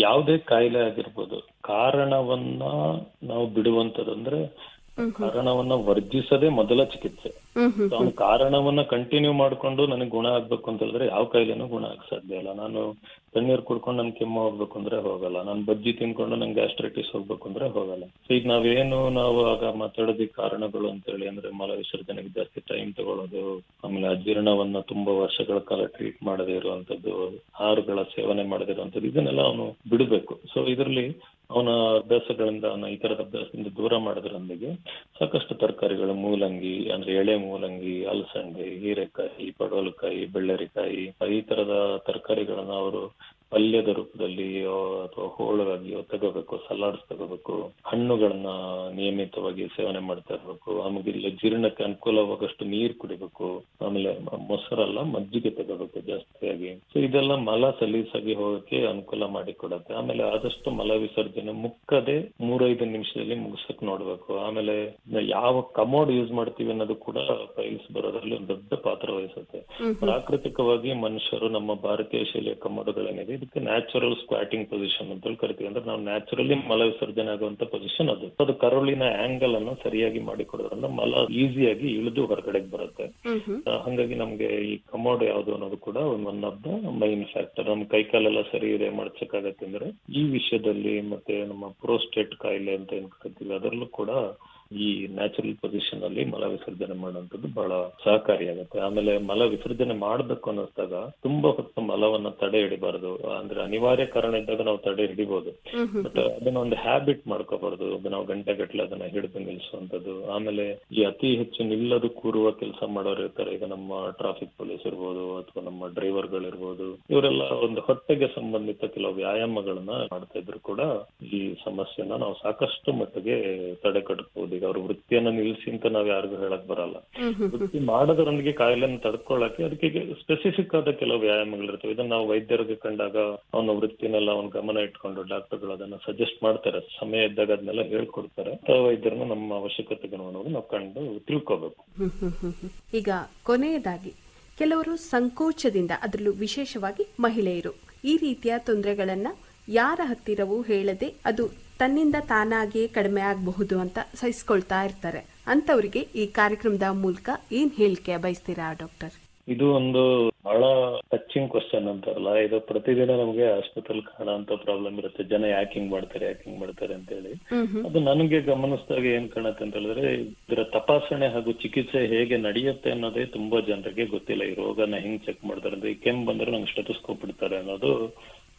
ಯಾವುದೇ ಕಾಯಿಲೆ ಆಗಿರ್ಬೋದು, ಕಾರಣವನ್ನ ನಾವು ಬಿಡುವಂತದಂದ್ರೆ ಕಾರಣವನ್ನ ವರ್ಜಿಸದೆ ಮೊದಲ ಚಿಕಿತ್ಸೆ. ಅವ್ನ ಕಾರಣವನ್ನ ಕಂಟಿನ್ಯೂ ಮಾಡ್ಕೊಂಡು ನನಗೆ ಗುಣ ಆಗ್ಬೇಕು ಅಂತ ಹೇಳಿದ್ರೆ ಯಾವ ಕಾಯಿಲೆನೂ ಗುಣ ಆಗ ಸಾಧ್ಯ ಇಲ್ಲ. ನಾನು ತಣ್ಣೀರ್ ಕುಡ್ಕೊಂಡು ನನ್ ಕೆಮ್ಮು ಹೋಗ್ಬೇಕು ಅಂದ್ರೆ ಹೋಗಲ್ಲ. ನಾನು ಬಜ್ಜಿ ತಿನ್ಕೊಂಡು ನಂಗೆ ಗ್ಯಾಸ್ಟ್ರೈಟಿಸ್ ಹೋಗ್ಬೇಕು ಅಂದ್ರೆ ಹೋಗಲ್ಲ. ಈಗ ನಾವು ಆಗ ಮಾತಾಡೋದಿ ಕಾರಣಗಳು ಅಂತ ಹೇಳಿ ಅಂದ್ರೆ ಮಲ ವಿಸರ್ಜನೆಗೆ ಜಾಸ್ತಿ ಟೈಮ್ ತಗೊಳ್ಳೋದು, ಆಮೇಲೆ ಅಜೀರ್ಣವನ್ನ ತುಂಬಾ ವರ್ಷಗಳ ಕಾಲ ಟ್ರೀಟ್ ಮಾಡದೇ ಇರುವಂತದ್ದು, ಆಹಾರಗಳ ಸೇವನೆ ಮಾಡದೇ ಇರುವಂತದ್ದು, ಇದನ್ನೆಲ್ಲ ಅವನು ಬಿಡಬೇಕು. ಸೊ ಇದರಲ್ಲಿ ಅವನ ಅಭ್ಯಾಸಗಳಿಂದ ಈ ತರದ ಅಭ್ಯಾಸದಿಂದ ದೂರ ಮಾಡೋದ್ರೊಂದಿಗೆ ಸಾಕಷ್ಟು ತರಕಾರಿಗಳು, ಮೂಲಂಗಿ ಅಂದ್ರೆ ಎಳೆ ಮೂಲಂಗಿ, ಅಲಸಂದೆ, ಹೀರೆಕಾಯಿ, ಪಡವಲಕಾಯಿ, ಬೆಳ್ಳರಿಕಾಯಿ ಈ ತರದ ತರಕಾರಿಗಳನ್ನ ಅವರು ಪಲ್ಯದ ರೂಪದಲ್ಲಿ ಅಥವಾ ಹೋಳಾಗಿಯೋ ತಗೋಬೇಕು, ಸಲಾಡ್ಸ್ ತಗೋಬೇಕು, ಹಣ್ಣುಗಳನ್ನ ನಿಯಮಿತವಾಗಿ ಸೇವನೆ ಮಾಡ್ತಾ ಇರ್ಬೇಕು, ಆಮೇಲೆ ಇಲ್ಲಿ ಜೀರ್ಣಕ್ಕೆ ಅನುಕೂಲವಾಗಷ್ಟು ನೀರು ಕುಡಿಬೇಕು, ಆಮೇಲೆ ಮೊಸರಲ್ಲ ಮಜ್ಜಿಗೆ ತಗೋಬೇಕು ಜಾಸ್ತಿಯಾಗಿ. ಸೊ ಇದೆಲ್ಲ ಮಲ ಸಲೀಸಾಗಿ ಹೋಗಕ್ಕೆ ಅನುಕೂಲ ಮಾಡಿಕೊಡತ್ತೆ. ಆಮೇಲೆ ಆದಷ್ಟು ಮಲ ವಿಸರ್ಜನೆ ಮುಕ್ಕದೆ 3-5 ನಿಮಿಷದಲ್ಲಿ ಮುಗಿಸಕ್ ನೋಡ್ಬೇಕು. ಆಮೇಲೆ ಯಾವ ಕಮೋಡ್ ಯೂಸ್ ಮಾಡ್ತೀವಿ ಅನ್ನೋದು ಕೂಡ ಪೈಲ್ಸ್ ಬರೋದ್ರಲ್ಲಿ ಒಂದು ದೊಡ್ಡ ಪಾತ್ರ ವಹಿಸುತ್ತೆ. ಪ್ರಾಕೃತಿಕವಾಗಿ ಮನುಷ್ಯರು ನಮ್ಮ ಭಾರತೀಯ ಶೈಲಿಯ ಕಮೋಡ್ಗಳೇನಿದೆ ಇದಕ್ಕೆ ನ್ಯಾಚುರಲ್ ಸ್ಕ್ವಾಟಿಂಗ್ ಪೊಸಿಷನ್ ಅಂತ ಕರಿತೀವಿ. ಅಂದ್ರೆ ನಾವು ನ್ಯಾಚುರಲಿ ಮಲ ವಿಸರ್ಜನೆ ಆಗುವಂತ ಪೊಸಿಷನ್ ಅದು ಕರುಳಿನ ಆಂಗಲ್ ಅನ್ನು ಸರಿಯಾಗಿ ಮಾಡಿಕೊಡೋದ್ರಿಂದ ಮಲ ಈಸಿಯಾಗಿ ಇಳಿದು ಹೊರಗಡೆಗೆ ಬರುತ್ತೆ. ಹಂಗಾಗಿ ನಮ್ಗೆ ಈ ಕಮೋಡ್ ಯಾವ್ದು ಅನ್ನೋದು ಕೂಡ one of the main factor. ನಮ್ ಕೈಕಾಲೆಲ್ಲ ಸರಿ ಇದೆ ಮಾಡ್ಸಕ್ಕಾಗತ್ತೆ ಅಂದ್ರೆ ಈ ವಿಷಯದಲ್ಲಿ, ಮತ್ತೆ ನಮ್ಮ ಪ್ರೋಸ್ಟೇಟ್ ಕಾಯಿಲೆ ಅಂತ ಏನ್ ಕರಿತೀವಿ ಅದರಲ್ಲೂ ಕೂಡ ಈ ನ್ಯಾಚುರಲ್ ಪೊಸಿಷನ್ ಅಲ್ಲಿ ಮಲ ವಿಸರ್ಜನೆ ಮಾಡುವಂತದ್ದು ಬಹಳ ಸಹಕಾರಿಯಾಗುತ್ತೆ. ಆಮೇಲೆ ಮಲ ವಿಸರ್ಜನೆ ಮಾಡ್ಬೇಕು ಅನ್ನಿಸ್ದಾಗ ತುಂಬಾ ಹೊತ್ತು ಮಲವನ್ನ ತಡೆ ಹಿಡಿಬಾರ್ದು. ಅಂದ್ರೆ ಅನಿವಾರ್ಯ ಕಾರಣ ಇದ್ದಾಗ ನಾವು ತಡೆ ಹಿಡಿಬಹುದು, ಬಟ್ ಅದನ್ನ ಒಂದು ಹ್ಯಾಬಿಟ್ ಮಾಡ್ಕೋಬಾರ್ದು. ನಾವು ಗಂಟೆಗಟ್ಟಲೆ ಅದನ್ನ ಹಿಡಿದು ನಿಲ್ಸುವಂತದ್ದು. ಆಮೇಲೆ ಈ ಅತಿ ಹೆಚ್ಚು ನಿಲ್ಲದು ಕೂರುವ ಕೆಲಸ ಮಾಡೋರು ಇರ್ತಾರೆ. ಈಗ ನಮ್ಮ ಟ್ರಾಫಿಕ್ ಪೊಲೀಸ್ ಇರ್ಬೋದು ಅಥವಾ ನಮ್ಮ ಡ್ರೈವರ್ಗಳಿರ್ಬೋದು, ಇವರೆಲ್ಲ ಒಂದು ಹೊಟ್ಟೆಗೆ ಸಂಬಂಧಿತ ಕೆಲವು ವ್ಯಾಯಾಮಗಳನ್ನ ಮಾಡ್ತಾ ಇದ್ರು ಕೂಡ ಈ ಸಮಸ್ಯೆನ ನಾವು ಸಾಕಷ್ಟು ಮಟ್ಟಿಗೆ ತಡೆಗಟ್ಟಬಹುದು. ಈಗ ಅವ್ರ ವೃತ್ತಿಯನ್ನ ನಿಲ್ಲಿಸಿ ಅಂತ ನಾವ್ ಯಾರಿಗೂ ಹೇಳಕ್ ಬರಲ್ಲ. ವೃತ್ತಿ ಮಾಡೋದ್ರೊಂದಿಗೆ ಕಾಯಿಲೆಯನ್ನು ತಡ್ಕೊಳ್ಳಕ್ಕೆ ಅದಕ್ಕೆ ಸ್ಪೆಸಿಫಿಕ್ ಆದ ಕೆಲವು ವ್ಯಾಯಾಮಗಳಿರ್ತವೆ. ಇದನ್ನ ನಾವು ವೈದ್ಯರಿಗೆ ಕಂಡಾಗ ಅವನ ವೃತ್ತಿನೆಲ್ಲ ಅವನ ಗಮನ ಇಟ್ಕೊಂಡು ಡಾಕ್ಟರ್ಗಳು ಅದನ್ನ ಸಜೆಸ್ಟ್ ಮಾಡ್ತಾರೆ. ಸಮಯ ಇದ್ದಾಗ ಅದನ್ನೆಲ್ಲ ಹೇಳ್ಕೊಡ್ತಾರೆ. ವೈದ್ಯರನ್ನ ನಮ್ಮ ಅವಶ್ಯಕತೆಗೆ ನಾವು ಕಂಡು ತಿಳ್ಕೋಬೇಕು. ಈಗ ಕೊನೆಯದಾಗಿ ಕೆಲವರು ಸಂಕೋಚದಿಂದ, ಅದರಲ್ಲೂ ವಿಶೇಷವಾಗಿ ಮಹಿಳೆಯರು, ಈ ರೀತಿಯ ತೊಂದರೆಗಳನ್ನ ಯಾರ ಹತ್ತಿರವೂ ಹೇಳದೆ ಅದು ತನ್ನಿಂದ ತಾನಾಗಿಯೇ ಕಡಿಮೆ ಆಗಬಹುದು ಅಂತ ಸಹಿಸ್ಕೊಳ್ತಾ ಇರ್ತಾರೆ. ಅಂತವರಿಗೆ ಈ ಕಾರ್ಯಕ್ರಮದ ಮೂಲಕ ಏನ್ ಹೇಳಿಕೆ ಬಯಸ್ತೀರಾ ಡಾಕ್ಟರ್? ಇದು ಒಂದು ಬಹಳ ಟಚಿಂಗ್ ಕ್ವಶನ್ ಅಂತಾರಲ್ಲ, ಇದು ಪ್ರತಿದಿನ ನಮಗೆ ಆಸ್ಪತ್ರೆಯಲ್ಲಿ ಕಾಣುವಂತ ಪ್ರಾಬ್ಲಮ್ ಇರುತ್ತೆ. ಜನ ಯಾಕಿಂಗ್ ಮಾಡ್ತಾರೆ ಅಂತ ಹೇಳಿ. ಅದು ನನಗೆ ಗಮನಿಸಿದಾಗ ಏನ್ ಕಾಣುತ್ತೆ ಅಂತ ಹೇಳಿದ್ರೆ, ಇದರ ತಪಾಸಣೆ ಹಾಗೂ ಚಿಕಿತ್ಸೆ ಹೇಗೆ ನಡೆಯುತ್ತೆ ಅನ್ನೋದೇ ತುಂಬಾ ಜನರಿಗೆ ಗೊತ್ತಿಲ್ಲ. ಈ ರೋಗನ ಹೆಂಗ್ ಚೆಕ್ ಮಾಡ್ತಾರೆ ಅಂದ್ರೆ, ಈ ಕೆಮ್ಮು ಬಂದ್ರೆ ನಂಗೆ ಸ್ಟೆಥೋಸ್ಕೋಪ್ ಇಡ್ತಾರೆ ಅನ್ನೋದು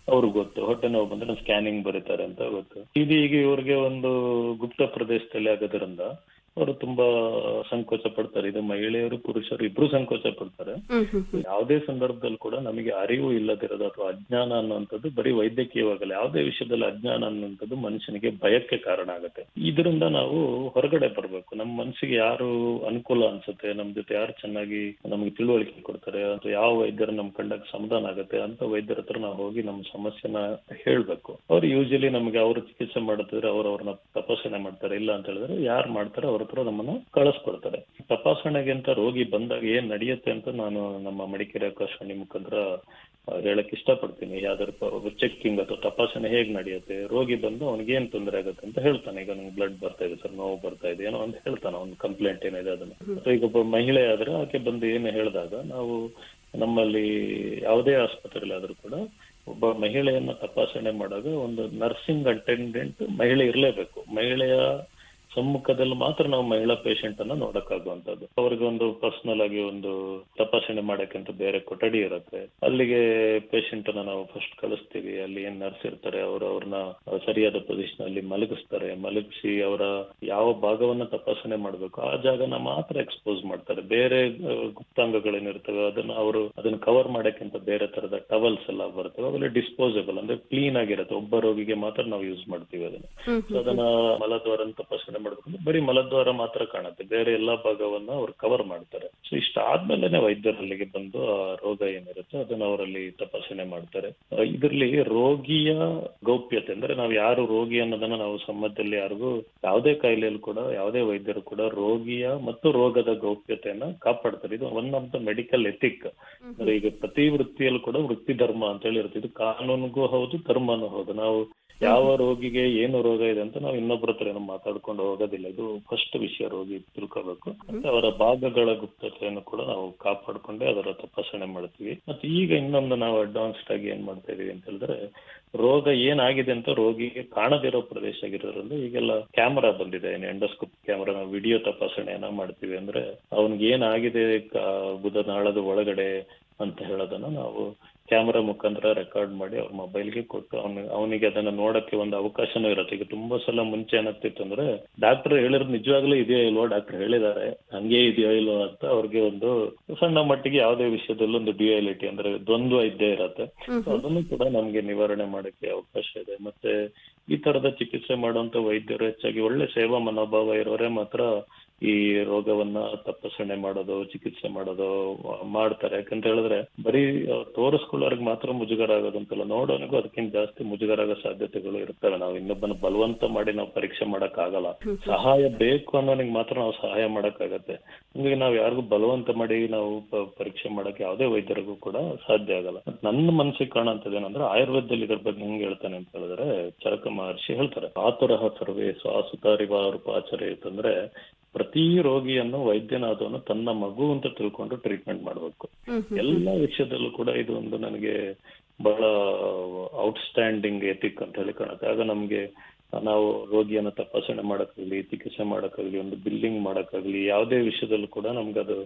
ಅವ್ರಿಗೆ ಗೊತ್ತು, ಹೊಟ್ಟೆ ನೋವು ಬಂದ್ರೆ ಸ್ಕ್ಯಾನಿಂಗ್ ಬರೀತಾರೆ ಅಂತ ಗೊತ್ತು. ಈಗ ಇವ್ರಿಗೆ ಒಂದು ಗುಪ್ತ ಪ್ರದೇಶದಲ್ಲಿ ಆಗೋದ್ರಿಂದ ಅವರು ತುಂಬಾ ಸಂಕೋಚ ಪಡ್ತಾರೆ. ಇದು ಮಹಿಳೆಯರು ಪುರುಷರು ಇಬ್ರು ಸಂಕೋಚ ಪಡ್ತಾರೆ. ಯಾವುದೇ ಸಂದರ್ಭದಲ್ಲಿ ಕೂಡ ನಮಗೆ ಅರಿವು ಇಲ್ಲದಿರೋದು ಅಥವಾ ಅಜ್ಞಾನ ಅನ್ನುವಂಥದ್ದು ಬರೀ ವೈದ್ಯಕೀಯವಾಗಲ್ಲ, ಯಾವುದೇ ವಿಷಯದಲ್ಲಿ ಅಜ್ಞಾನ ಅನ್ನುವಂಥದ್ದು ಮನುಷ್ಯನಿಗೆ ಭಯಕ್ಕೆ ಕಾರಣ ಆಗುತ್ತೆ. ಇದರಿಂದ ನಾವು ಹೊರಗಡೆ ಬರ್ಬೇಕು. ನಮ್ಮ ಮನಸ್ಸಿಗೆ ಯಾರು ಅನುಕೂಲ ಅನ್ಸುತ್ತೆ, ನಮ್ ಜೊತೆ ಯಾರು ಚೆನ್ನಾಗಿ ನಮ್ಗೆ ತಿಳುವಳಿಕೆ ಕೊಡ್ತಾರೆ ಅಥವಾ ಯಾವ ವೈದ್ಯರು ನಮ್ ಕಂಡಾಗ ಸಮಾಧಾನ ಆಗುತ್ತೆ ಅಂತ ವೈದ್ಯರ ಹತ್ರ ನಾವು ಹೋಗಿ ನಮ್ಮ ಸಮಸ್ಯೆನ ಹೇಳ್ಬೇಕು. ಅವ್ರು ಯೂಶಲಿ ನಮ್ಗೆ ಅವ್ರು ಚಿಕಿತ್ಸೆ ಮಾಡುತ್ತಿದ್ರೆ ಅವ್ರನ್ನ ತಪಾಸಣೆ ಮಾಡ್ತಾರೆ. ಇಲ್ಲ ಅಂತ ಹೇಳಿದ್ರೆ ಯಾರು ಮಾಡ್ತಾರೆ ಅವ್ರ ಹತ್ರ ನಮ್ಮನ್ನ ಕಳಿಸ್ಕೊಡ್ತಾರೆ. ತಪಾಸಣೆಗೆ ಅಂತ ರೋಗಿ ಬಂದಾಗ ಏನ್ ನಡೆಯುತ್ತೆ ಅಂತ ನಾನು ನಮ್ಮ ಮಡಿಕೇರಿ ಆಕಾಶವಾಣಿ ಮುಖಾಂತರ ಹೇಳಕ್ ಇಷ್ಟಪಡ್ತೀನಿ. ಯಾವ್ದಾದ್ರು ಚೆಕಿಂಗ್ ಅಥವಾ ತಪಾಸಣೆ ಹೇಗ್ ನಡೆಯುತ್ತೆ, ರೋಗಿ ಬಂದು ಅವ್ನಿಗೆ ಏನ್ ತೊಂದರೆ ಆಗುತ್ತೆ ಅಂತ ಹೇಳ್ತಾನೆ. ಈಗ ನಂಗೆ ಬ್ಲಡ್ ಬರ್ತಾ ಇದೆ ಸರ್, ನೋವು ಬರ್ತಾ ಇದೆ ಏನೋ ಅಂತ ಹೇಳ್ತಾನೆ, ಅವ್ನ ಕಂಪ್ಲೇಂಟ್ ಏನಿದೆ ಅದನ್ನ. ಈಗ ಒಬ್ಬ ಮಹಿಳೆ ಆದ್ರೆ ಆಕೆ ಬಂದು ಏನು ಹೇಳಿದಾಗ ನಾವು ನಮ್ಮಲ್ಲಿ ಯಾವುದೇ ಆಸ್ಪತ್ರೆಯಲ್ಲಿ ಆದ್ರೂ ಕೂಡ ಒಬ್ಬ ಮಹಿಳೆಯನ್ನ ತಪಾಸಣೆ ಮಾಡುವಾಗ ಒಂದು ನರ್ಸಿಂಗ್ ಅಟೆಂಡೆಂಟ್ ಮಹಿಳೆ ಇರಲೇಬೇಕು. ಮಹಿಳೆಯ ಸಮ್ಮುಖದಲ್ಲಿ ಮಾತ್ರ ನಾವು ಮಹಿಳಾ ಪೇಷಂಟ್ ಅನ್ನ ನೋಡಕ್ಕಾಗುವಂತದ್ದು. ಅವ್ರಿಗೆ ಒಂದು ಪರ್ಸನಲ್ ಆಗಿ ಒಂದು ತಪಾಸಣೆ ಮಾಡಕ್ಕಂತ ಬೇರೆ ಕೊಠಡಿ ಇರುತ್ತೆ. ಅಲ್ಲಿಗೆ ಪೇಷಂಟ್ ಅನ್ನ ನಾವು ಫಸ್ಟ್ ಕಳಿಸ್ತೀವಿ. ಅಲ್ಲಿ ಏನ್ ನರ್ಸ್ ಇರ್ತಾರೆ, ಅವ್ರನ್ನ ಸರಿಯಾದ ಪೊಸಿಷನ್ ಅಲ್ಲಿ ಮಲಗಿಸಿ ಅವರ ಯಾವ ಭಾಗವನ್ನ ತಪಾಸಣೆ ಮಾಡ್ಬೇಕು ಆ ಜಾಗನ ಮಾತ್ರ ಎಕ್ಸ್ಪೋಸ್ ಮಾಡ್ತಾರೆ. ಬೇರೆ ಗುಪ್ತಾಂಗಗಳೇನಿರ್ತವೆ ಅದನ್ನ ಕವರ್ ಮಾಡಕ್ಕಿಂತ ಬೇರೆ ತರದ ಟವಲ್ಸ್ ಎಲ್ಲ ಬರ್ತವೆ, ಅವೆಲ್ಲ ಡಿಸ್ಪೋಸಬಲ್ ಅಂದ್ರೆ ಕ್ಲೀನ್ ಆಗಿರುತ್ತೆ. ಒಬ್ಬ ರೋಗಿಗೆ ಮಾತ್ರ ನಾವು ಯೂಸ್ ಮಾಡ್ತೀವಿ ಅದನ್ನ. ಸೊ ಅದನ್ನ ಮಲದ್ವಾರ ತಪಾಸಣೆ ಮಾಡ್ಕೊಂಡು ಬರೀ ಮಲದ್ವಾರ ಮಾತ್ರ ಕಾಣುತ್ತೆ, ಬೇರೆ ಎಲ್ಲಾ ಭಾಗವನ್ನ ಅವ್ರು ಕವರ್ ಮಾಡ್ತಾರೆ. ಸೊ ಇಷ್ಟಾದ್ಮೇಲೆ ವೈದ್ಯರಲ್ಲಿಗೆ ಬಂದು ಆ ರೋಗ ಏನಿರುತ್ತೆ ಅದನ್ನ ಅವರಲ್ಲಿ ತಪಾಸಣೆ ಮಾಡ್ತಾರೆ. ಇದರಲ್ಲಿ ರೋಗಿಯ ಗೌಪ್ಯತೆ ಅಂದ್ರೆ ನಾವು ಯಾರು ರೋಗಿ ಅನ್ನೋದನ್ನ ನಾವು ಸಮಾಜದಲ್ಲಿ ಯಾರಿಗೂ ಯಾವುದೇ ಕಾಯಿಲೆಯಲ್ಲಿ ಕೂಡ ಯಾವುದೇ ವೈದ್ಯರು ಕೂಡ ರೋಗಿಯ ಮತ್ತು ರೋಗದ ಗೌಪ್ಯತೆಯನ್ನ ಕಾಪಾಡ್ತಾರೆ. ಇದು one of the medical ethic. ಅಂದ್ರೆ ಈಗ ಪ್ರತಿ ವೃತ್ತಿಯಲ್ಲೂ ಕೂಡ ವೃತ್ತಿ ಧರ್ಮ ಅಂತ ಹೇಳಿ ಇರುತ್ತೆ. ಇದು ಕಾನೂನಿಗೂ ಹೌದು ಧರ್ಮನೂ ಹೌದು. ನಾವು ಯಾವ ರೋಗಿಗೆ ಏನು ರೋಗ ಇದೆ ಅಂತ ನಾವು ಇನ್ನೊಬ್ಬರ ಹತ್ರ ಮಾತಾಡ್ಕೊಂಡು ಹೋಗೋದಿಲ್ಲ. ಇದು ಫಸ್ಟ್ ವಿಷಯ ರೋಗಿ ತಿಳ್ಕೋಬೇಕು. ಮತ್ತೆ ಅವರ ಭಾಗಗಳ ಗುಪ್ತತೆಯನ್ನು ಕೂಡ ನಾವು ಕಾಪಾಡ್ಕೊಂಡೆ ಅದರ ತಪಾಸಣೆ ಮಾಡ್ತೀವಿ. ಮತ್ತೆ ಈಗ ಇನ್ನೊಂದು ನಾವು ಅಡ್ವಾನ್ಸ್ಡ್ ಆಗಿ ಏನ್ ಮಾಡ್ತಾ ಇದೀವಿ ಅಂತ ಹೇಳಿದ್ರೆ, ರೋಗ ಏನಾಗಿದೆ ಅಂತ ರೋಗಿಗೆ ಕಾಣದಿರೋ ಪ್ರದೇಶ ಆಗಿರೋದ್ರಿಂದ ಈಗೆಲ್ಲ ಕ್ಯಾಮರಾ ಬಂದಿದೆ, ಎಂಡೋಸ್ಕೋಪ್ ಕ್ಯಾಮರಾ, ನಾವು ವಿಡಿಯೋ ತಪಾಸಣೆಯನ್ನ ಮಾಡ್ತೀವಿ. ಅಂದ್ರೆ ಅವನ್ಗೆ ಏನಾಗಿದೆ ಗುದನಾಳದ ಒಳಗಡೆ ಅಂತ ಹೇಳೋದನ್ನ ನಾವು ಕ್ಯಾಮರಾ ಮುಖಾಂತರ ರೆಕಾರ್ಡ್ ಮಾಡಿ ಅವ್ರ ಮೊಬೈಲ್ಗೆ ಕೊಟ್ಟು ಅವನಿಗೆ ಅದನ್ನ ನೋಡಕ್ಕೆ ಒಂದು ಅವಕಾಶನೂ ಇರುತ್ತೆ. ಈಗ ತುಂಬಾ ಸಲ ಮುಂಚೆ ಏನಾಗ್ತಿತ್ತು ಅಂದ್ರೆ ಡಾಕ್ಟರ್ ಹೇಳಿರೋದು ನಿಜವಾಗ್ಲೂ ಇದೆಯೋ ಇಲ್ವೋ, ಡಾಕ್ಟರ್ ಹೇಳಿದ್ದಾರೆ ಹಂಗೆ ಇದೆಯೋ ಇಲ್ವೋ ಅಂತ ಅವ್ರಿಗೆ ಒಂದು ಸಣ್ಣ ಮಟ್ಟಿಗೆ ಯಾವುದೇ ವಿಷಯದಲ್ಲೂ ಒಂದು ಡ್ಯುಯಾಲಿಟಿ ಅಂದ್ರೆ ದ್ವಂದ್ವ ಇದ್ದೇ ಇರತ್ತೆ. ಅದನ್ನು ಕೂಡ ನಮ್ಗೆ ನಿವಾರಣೆ ಮಾಡಕ್ಕೆ ಅವಕಾಶ ಇದೆ. ಮತ್ತೆ ಈ ತರದ ಚಿಕಿತ್ಸೆ ಮಾಡುವಂತ ವೈದ್ಯರು ಹೆಚ್ಚಾಗಿ ಒಳ್ಳೆ ಸೇವಾ ಮನೋಭಾವ ಇರೋರೇ ಮಾತ್ರ ಈ ರೋಗವನ್ನ ತಪಾಸಣೆ ಮಾಡೋದು, ಚಿಕಿತ್ಸೆ ಮಾಡೋದು ಮಾಡ್ತಾರೆ. ಯಾಕಂತ ಹೇಳಿದ್ರೆ ಬರೀ ತೋರಿಸ್ಕೊಳ್ಳೋರ್ಗೆ ಮಾತ್ರ ಮುಜುಗರ ಆಗೋದಂತಲ್ಲ, ನೋಡೋನಿಗೂ ಅದಕ್ಕಿಂತ ಜಾಸ್ತಿ ಮುಜುಗರ ಆಗೋ ಸಾಧ್ಯತೆಗಳು ಇರ್ತವೆ. ನಾವು ಇನ್ನೊಬ್ಬನ ಬಲವಂತ ಮಾಡಿ ನಾವು ಪರೀಕ್ಷೆ ಮಾಡಕ್ ಆಗಲ್ಲ. ಸಹಾಯ ಬೇಕು ಅನ್ನೋನಿಗೆ ಮಾತ್ರ ನಾವು ಸಹಾಯ ಮಾಡಕ್ ಆಗತ್ತೆ. ಹಂಗಾಗಿ ನಾವು ಯಾರಿಗೂ ಬಲವಂತ ಮಾಡಿ ನಾವು ಪರೀಕ್ಷೆ ಮಾಡಕ್ ಯಾವುದೇ ವೈದ್ಯರಿಗೂ ಕೂಡ ಸಾಧ್ಯ ಆಗಲ್ಲ. ನನ್ನ ಮನಸ್ಸಿಗೆ ಕಾಣಂತದೇನಂದ್ರೆ ಆಯುರ್ವೇದದಲ್ಲಿ ಇದ್ರ ಬಗ್ಗೆ ಹೆಂಗ್ ಹೇಳ್ತಾನೆ ಅಂತ ಹೇಳಿದ್ರೆ ಚರಕ ಮಹರ್ಷಿ ಹೇಳ್ತಾರೆ, ಆತುರಃ ಸರ್ವೇ ಸ್ವಾಸುತಾರಿವಾರುಪಾಚರೇತ್ ಅಂದ್ರೆ ಪ್ರತಿ ರೋಗಿಯನ್ನು ವೈದ್ಯನಾದವನು ತನ್ನ ಮಗು ಅಂತ ತಿಳ್ಕೊಂಡು ಟ್ರೀಟ್ಮೆಂಟ್ ಮಾಡ್ಬೇಕು. ಎಲ್ಲಾ ವಿಷಯದಲ್ಲೂ ಕೂಡ ಇದು ಒಂದು ನನಗೆ ಬಹಳ ಔಟ್ಸ್ಟ್ಯಾಂಡಿಂಗ್ ಎಥಿಕ್ ಅಂತ ಹೇಳಿ ಕಾಣುತ್ತೆ. ಆಗ ನಮ್ಗೆ ನಾವು ರೋಗಿಯನ್ನ ತಪಾಸಣೆ ಮಾಡಕ್ಕಾಗ್ಲಿ, ಚಿಕಿತ್ಸೆ ಮಾಡಕ್ಕಾಗ್ಲಿ, ಒಂದು ಬಿಲ್ಲಿಂಗ್ ಮಾಡಕ್ಕಾಗ್ಲಿ, ಯಾವುದೇ ವಿಷಯದಲ್ಲೂ ಕೂಡ ನಮ್ಗೆ ಅದು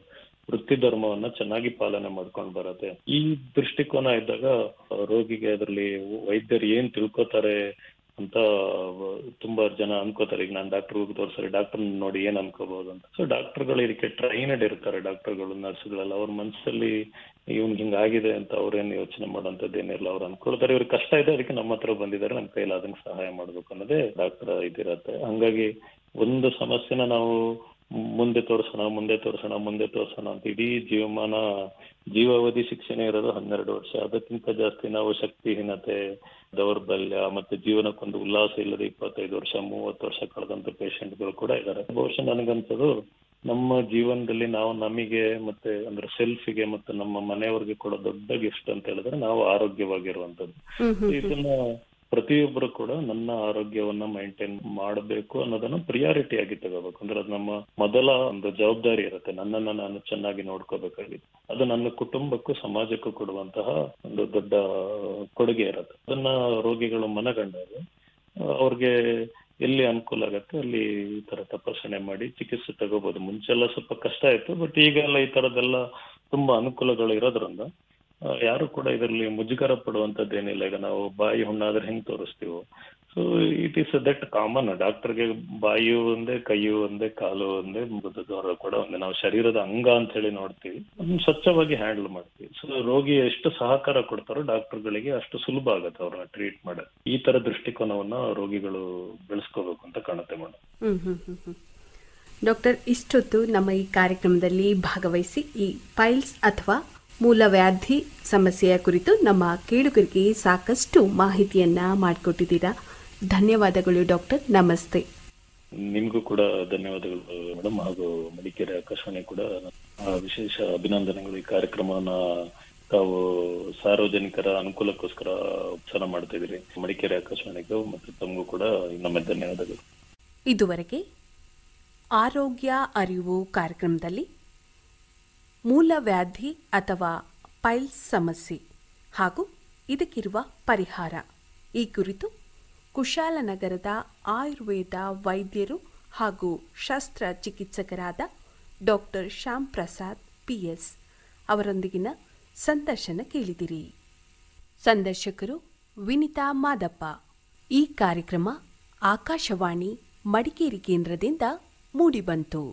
ವೃತ್ತಿ ಧರ್ಮವನ್ನ ಚೆನ್ನಾಗಿ ಪಾಲನೆ ಮಾಡ್ಕೊಂಡು ಬರುತ್ತೆ. ಈ ದೃಷ್ಟಿಕೋನ ಇದ್ದಾಗ ರೋಗಿಗೆ ಅದರಲ್ಲಿ ವೈದ್ಯರು ಏನ್ ತಿಳ್ಕೊತಾರೆ ಅಂತ ತುಂಬಾ ಜನ ಅನ್ಕೋತಾರೆ. ಈಗ ನಾನು ಡಾಕ್ಟರ್ ಹೋಗಿ ತೋರ್ಸರಿ, ಡಾಕ್ಟರ್ ನೋಡಿ ಏನ್ ಅನ್ಕೋಬಹುದು ಅಂತ. ಸೊ ಡಾಕ್ಟರ್ಗಳು ಇದಕ್ಕೆ ಟ್ರೈನಡ್ ಇರ್ತಾರೆ, ಡಾಕ್ಟರ್ಗಳು ನರ್ಸ್ಗಳೆಲ್ಲ. ಅವ್ರ ಮನಸ್ಸಲ್ಲಿ ಇವ್ನ್ ಹಿಂಗಾಗಿದೆ ಅಂತ ಅವ್ರೇನು ಯೋಚನೆ ಮಾಡೋಂಥದ್ದು ಏನಿಲ್ಲ. ಅವ್ರು ಅನ್ಕೊಳ್ತಾರೆ ಇವ್ರಿಗೆ ಕಷ್ಟ ಇದೆ, ಅದಕ್ಕೆ ನಮ್ಮ ಹತ್ರ ಬಂದಿದ್ದಾರೆ, ನಮ್ಮ ಕೈಲಾದಂಗೆ ಸಹಾಯ ಮಾಡ್ಬೇಕು ಅನ್ನೋದೇ ಡಾಕ್ಟರ್ ಇದಿರತ್ತೆ. ಹಂಗಾಗಿ ಒಂದು ಸಮಸ್ಯೆನ ನಾವು ಮುಂದೆ ತೋರ್ಸೋಣ ಅಂತ ಇಡೀ ಜೀವಾವಧಿ ಶಿಕ್ಷಣ ಇರೋದು 12 ವರ್ಷ. ಅದಕ್ಕಿಂತ ಜಾಸ್ತಿ ನಾವು ಶಕ್ತಿಹೀನತೆ, ದೌರ್ಬಲ್ಯ ಮತ್ತೆ ಜೀವನಕ್ಕೊಂದು ಉಲ್ಲಾಸ ಇಲ್ಲದೆ 25 ವರ್ಷ 30 ವರ್ಷ ಕಳೆದಂತ ಪೇಷಂಟ್ಗಳು ಕೂಡ ಇದ್ದಾರೆ. ಬಹುಶಃ ನನಗನ್ಸೋದು ನಮ್ಮ ಜೀವನದಲ್ಲಿ ನಾವು ನಮಗೆ ಮತ್ತೆ ಅಂದ್ರೆ ಸೆಲ್ಫಿಗೆ ಮತ್ತೆ ನಮ್ಮ ಮನೆಯವ್ರಿಗೆ ಕೊಡೋ ದೊಡ್ಡ ಗಿಫ್ಟ್ ಅಂತ ಹೇಳಿದ್ರೆ ನಾವು ಆರೋಗ್ಯವಾಗಿರುವಂತದ್ದು. ಇದನ್ನ ಪ್ರತಿಯೊಬ್ಬರು ಕೂಡ ನನ್ನ ಆರೋಗ್ಯವನ್ನ ಮೈಂಟೈನ್ ಮಾಡಬೇಕು ಅನ್ನೋದನ್ನ ಪ್ರಿಯಾರಿಟಿ ಆಗಿ ತಗೋಬೇಕು. ಅಂದ್ರೆ ಅದು ನಮ್ಮ ಮೊದಲ ಒಂದು ಜವಾಬ್ದಾರಿ ಇರುತ್ತೆ. ನನ್ನನ್ನ ನಾನು ಚೆನ್ನಾಗಿ ನೋಡ್ಕೋಬೇಕಾಗಿದೆ. ಅದು ನನ್ನ ಕುಟುಂಬಕ್ಕೂ ಸಮಾಜಕ್ಕೂ ಕೊಡುವಂತಹ ಒಂದು ದೊಡ್ಡ ಕೊಡುಗೆ ಇರುತ್ತೆ. ಅದನ್ನ ರೋಗಿಗಳು ಮನಗಂಡಾಗ ಅವ್ರಿಗೆ ಎಲ್ಲಿ ಅನುಕೂಲ ಆಗತ್ತೆ ಅಲ್ಲಿ ಈ ತರ ತಪಾಸಣೆ ಮಾಡಿ ಚಿಕಿತ್ಸೆ ತಗೋಬಹುದು. ಮುಂಚೆಲ್ಲ ಸ್ವಲ್ಪ ಕಷ್ಟ ಆಯ್ತು, ಬಟ್ ಈಗೆಲ್ಲ ಈ ತರದೆಲ್ಲ ತುಂಬಾ ಅನುಕೂಲಗಳು ಇರೋದ್ರಿಂದ ಯಾರು ಕೂಡ ಇದರಲ್ಲಿ ಮುಜುಗರ ಪಡುವಂತದ್ದೇನಿಲ್ಲ. ಈಗ ನಾವು ಬಾಯಿ ಹುಣ್ಣಾದ್ರೆ ಹೆಂಗ್ ತೋರಿಸ್ತೀವೋ, so it is that common. ಡಾಕ್ಟರ್ಗೆ ಬಾಯಿಯೂ ಒಂದೇ, ಕೈಯೂ ಒಂದೇ, ಕಾಲು ಒಂದೇ, ಮೃದುದವರ ಕೂಡ ಒಂದೇ. ನಾವು ಶರೀರದ ಅಂಗ ಅಂತ ಹೇಳಿ ನೋಡ್ತೀವಿ, ಅದನ್ನ ಸ್ವಚ್ಛವಾಗಿ ಹ್ಯಾಂಡಲ್ ಮಾಡ್ತೀವಿ. ಸೊ ರೋಗಿ ಎಷ್ಟು ಸಹಕಾರ ಕೊಡ್ತಾರೋ ಡಾಕ್ಟರ್ಗಳಿಗೆ ಅಷ್ಟು ಸುಲಭ ಆಗುತ್ತೆ ಅವ್ರನ್ನ ಟ್ರೀಟ್ ಮಾಡೋದು. ಈ ತರ ದೃಷ್ಟಿಕೋನವನ್ನ ರೋಗಿಗಳು ಬೆಳೆಸ್ಕೋಬೇಕು ಅಂತ ಕಾಣುತ್ತೆ ಮೇಡಮ್. ಡಾಕ್ಟರ್, ಇಷ್ಟೊತ್ತು ನಮ್ಮ ಈ ಕಾರ್ಯಕ್ರಮದಲ್ಲಿ ಭಾಗವಹಿಸಿ ಈ ಪೈಲ್ಸ್ ಅಥವಾ ಮೂಲವ್ಯಾಧಿ ಸಮಸ್ಯೆಯ ಕುರಿತು ನಮ್ಮ ಕೇಳುಗರಿಗೆ ಸಾಕಷ್ಟು ಮಾಹಿತಿಯನ್ನ ಮಾಡಿಕೊಟ್ಟಿದ್ದೀರಾ. ಧನ್ಯವಾದಗಳು ಡಾಕ್ಟರ್. ನಮಸ್ತೆ. ನಿಮ್ಗೂ ಕೂಡ ಧನ್ಯವಾದಗಳು ಮೇಡಮ್. ಹಾಗೂ ಮಡಿಕೇರಿ ಆಕಾಶವಾಣಿ ಕೂಡ ವಿಶೇಷ ಅಭಿನಂದನೆಗಳು. ಈ ಕಾರ್ಯಕ್ರಮನ ತಾವು ಸಾರ್ವಜನಿಕರ ಅನುಕೂಲಕ್ಕೋಸ್ಕರ ಉಪಚಾರ ಮಾಡ್ತಾ ಇದ್ದೀರಿ. ಮಡಿಕೇರಿ ಆಕಾಶವಾಣಿಗೂ ಮತ್ತು ತಮಗೂ ಕೂಡ ಇನ್ನೊಮ್ಮೆ ಧನ್ಯವಾದಗಳು. ಇದುವರೆಗೆ ಆರೋಗ್ಯ ಅರಿವು ಕಾರ್ಯಕ್ರಮದಲ್ಲಿ ಮೂಲವ್ಯಾಧಿ ಅಥವಾ ಪೈಲ್ಸ್ ಸಮಸ್ಯೆ ಹಾಗೂ ಇದಕ್ಕಿರುವ ಪರಿಹಾರ ಈ ಕುರಿತು ಕುಶಾಲನಗರದ ಆಯುರ್ವೇದ ವೈದ್ಯರು ಹಾಗೂ ಶಸ್ತ್ರಚಿಕಿತ್ಸಕರಾದ ಡಾಕ್ಟರ್ ಶ್ಯಾಮ್ ಪ್ರಸಾದ್ PS ಅವರೊಂದಿಗಿನ ಸಂದರ್ಶನ ಕೇಳಿದಿರಿ. ಸಂದರ್ಶಕರು ವಿನಿತಾ ಮಾದಪ್ಪ. ಈ ಕಾರ್ಯಕ್ರಮ ಆಕಾಶವಾಣಿ ಮಡಿಕೇರಿ ಕೇಂದ್ರದಿಂದ ಮೂಡಿಬಂತು.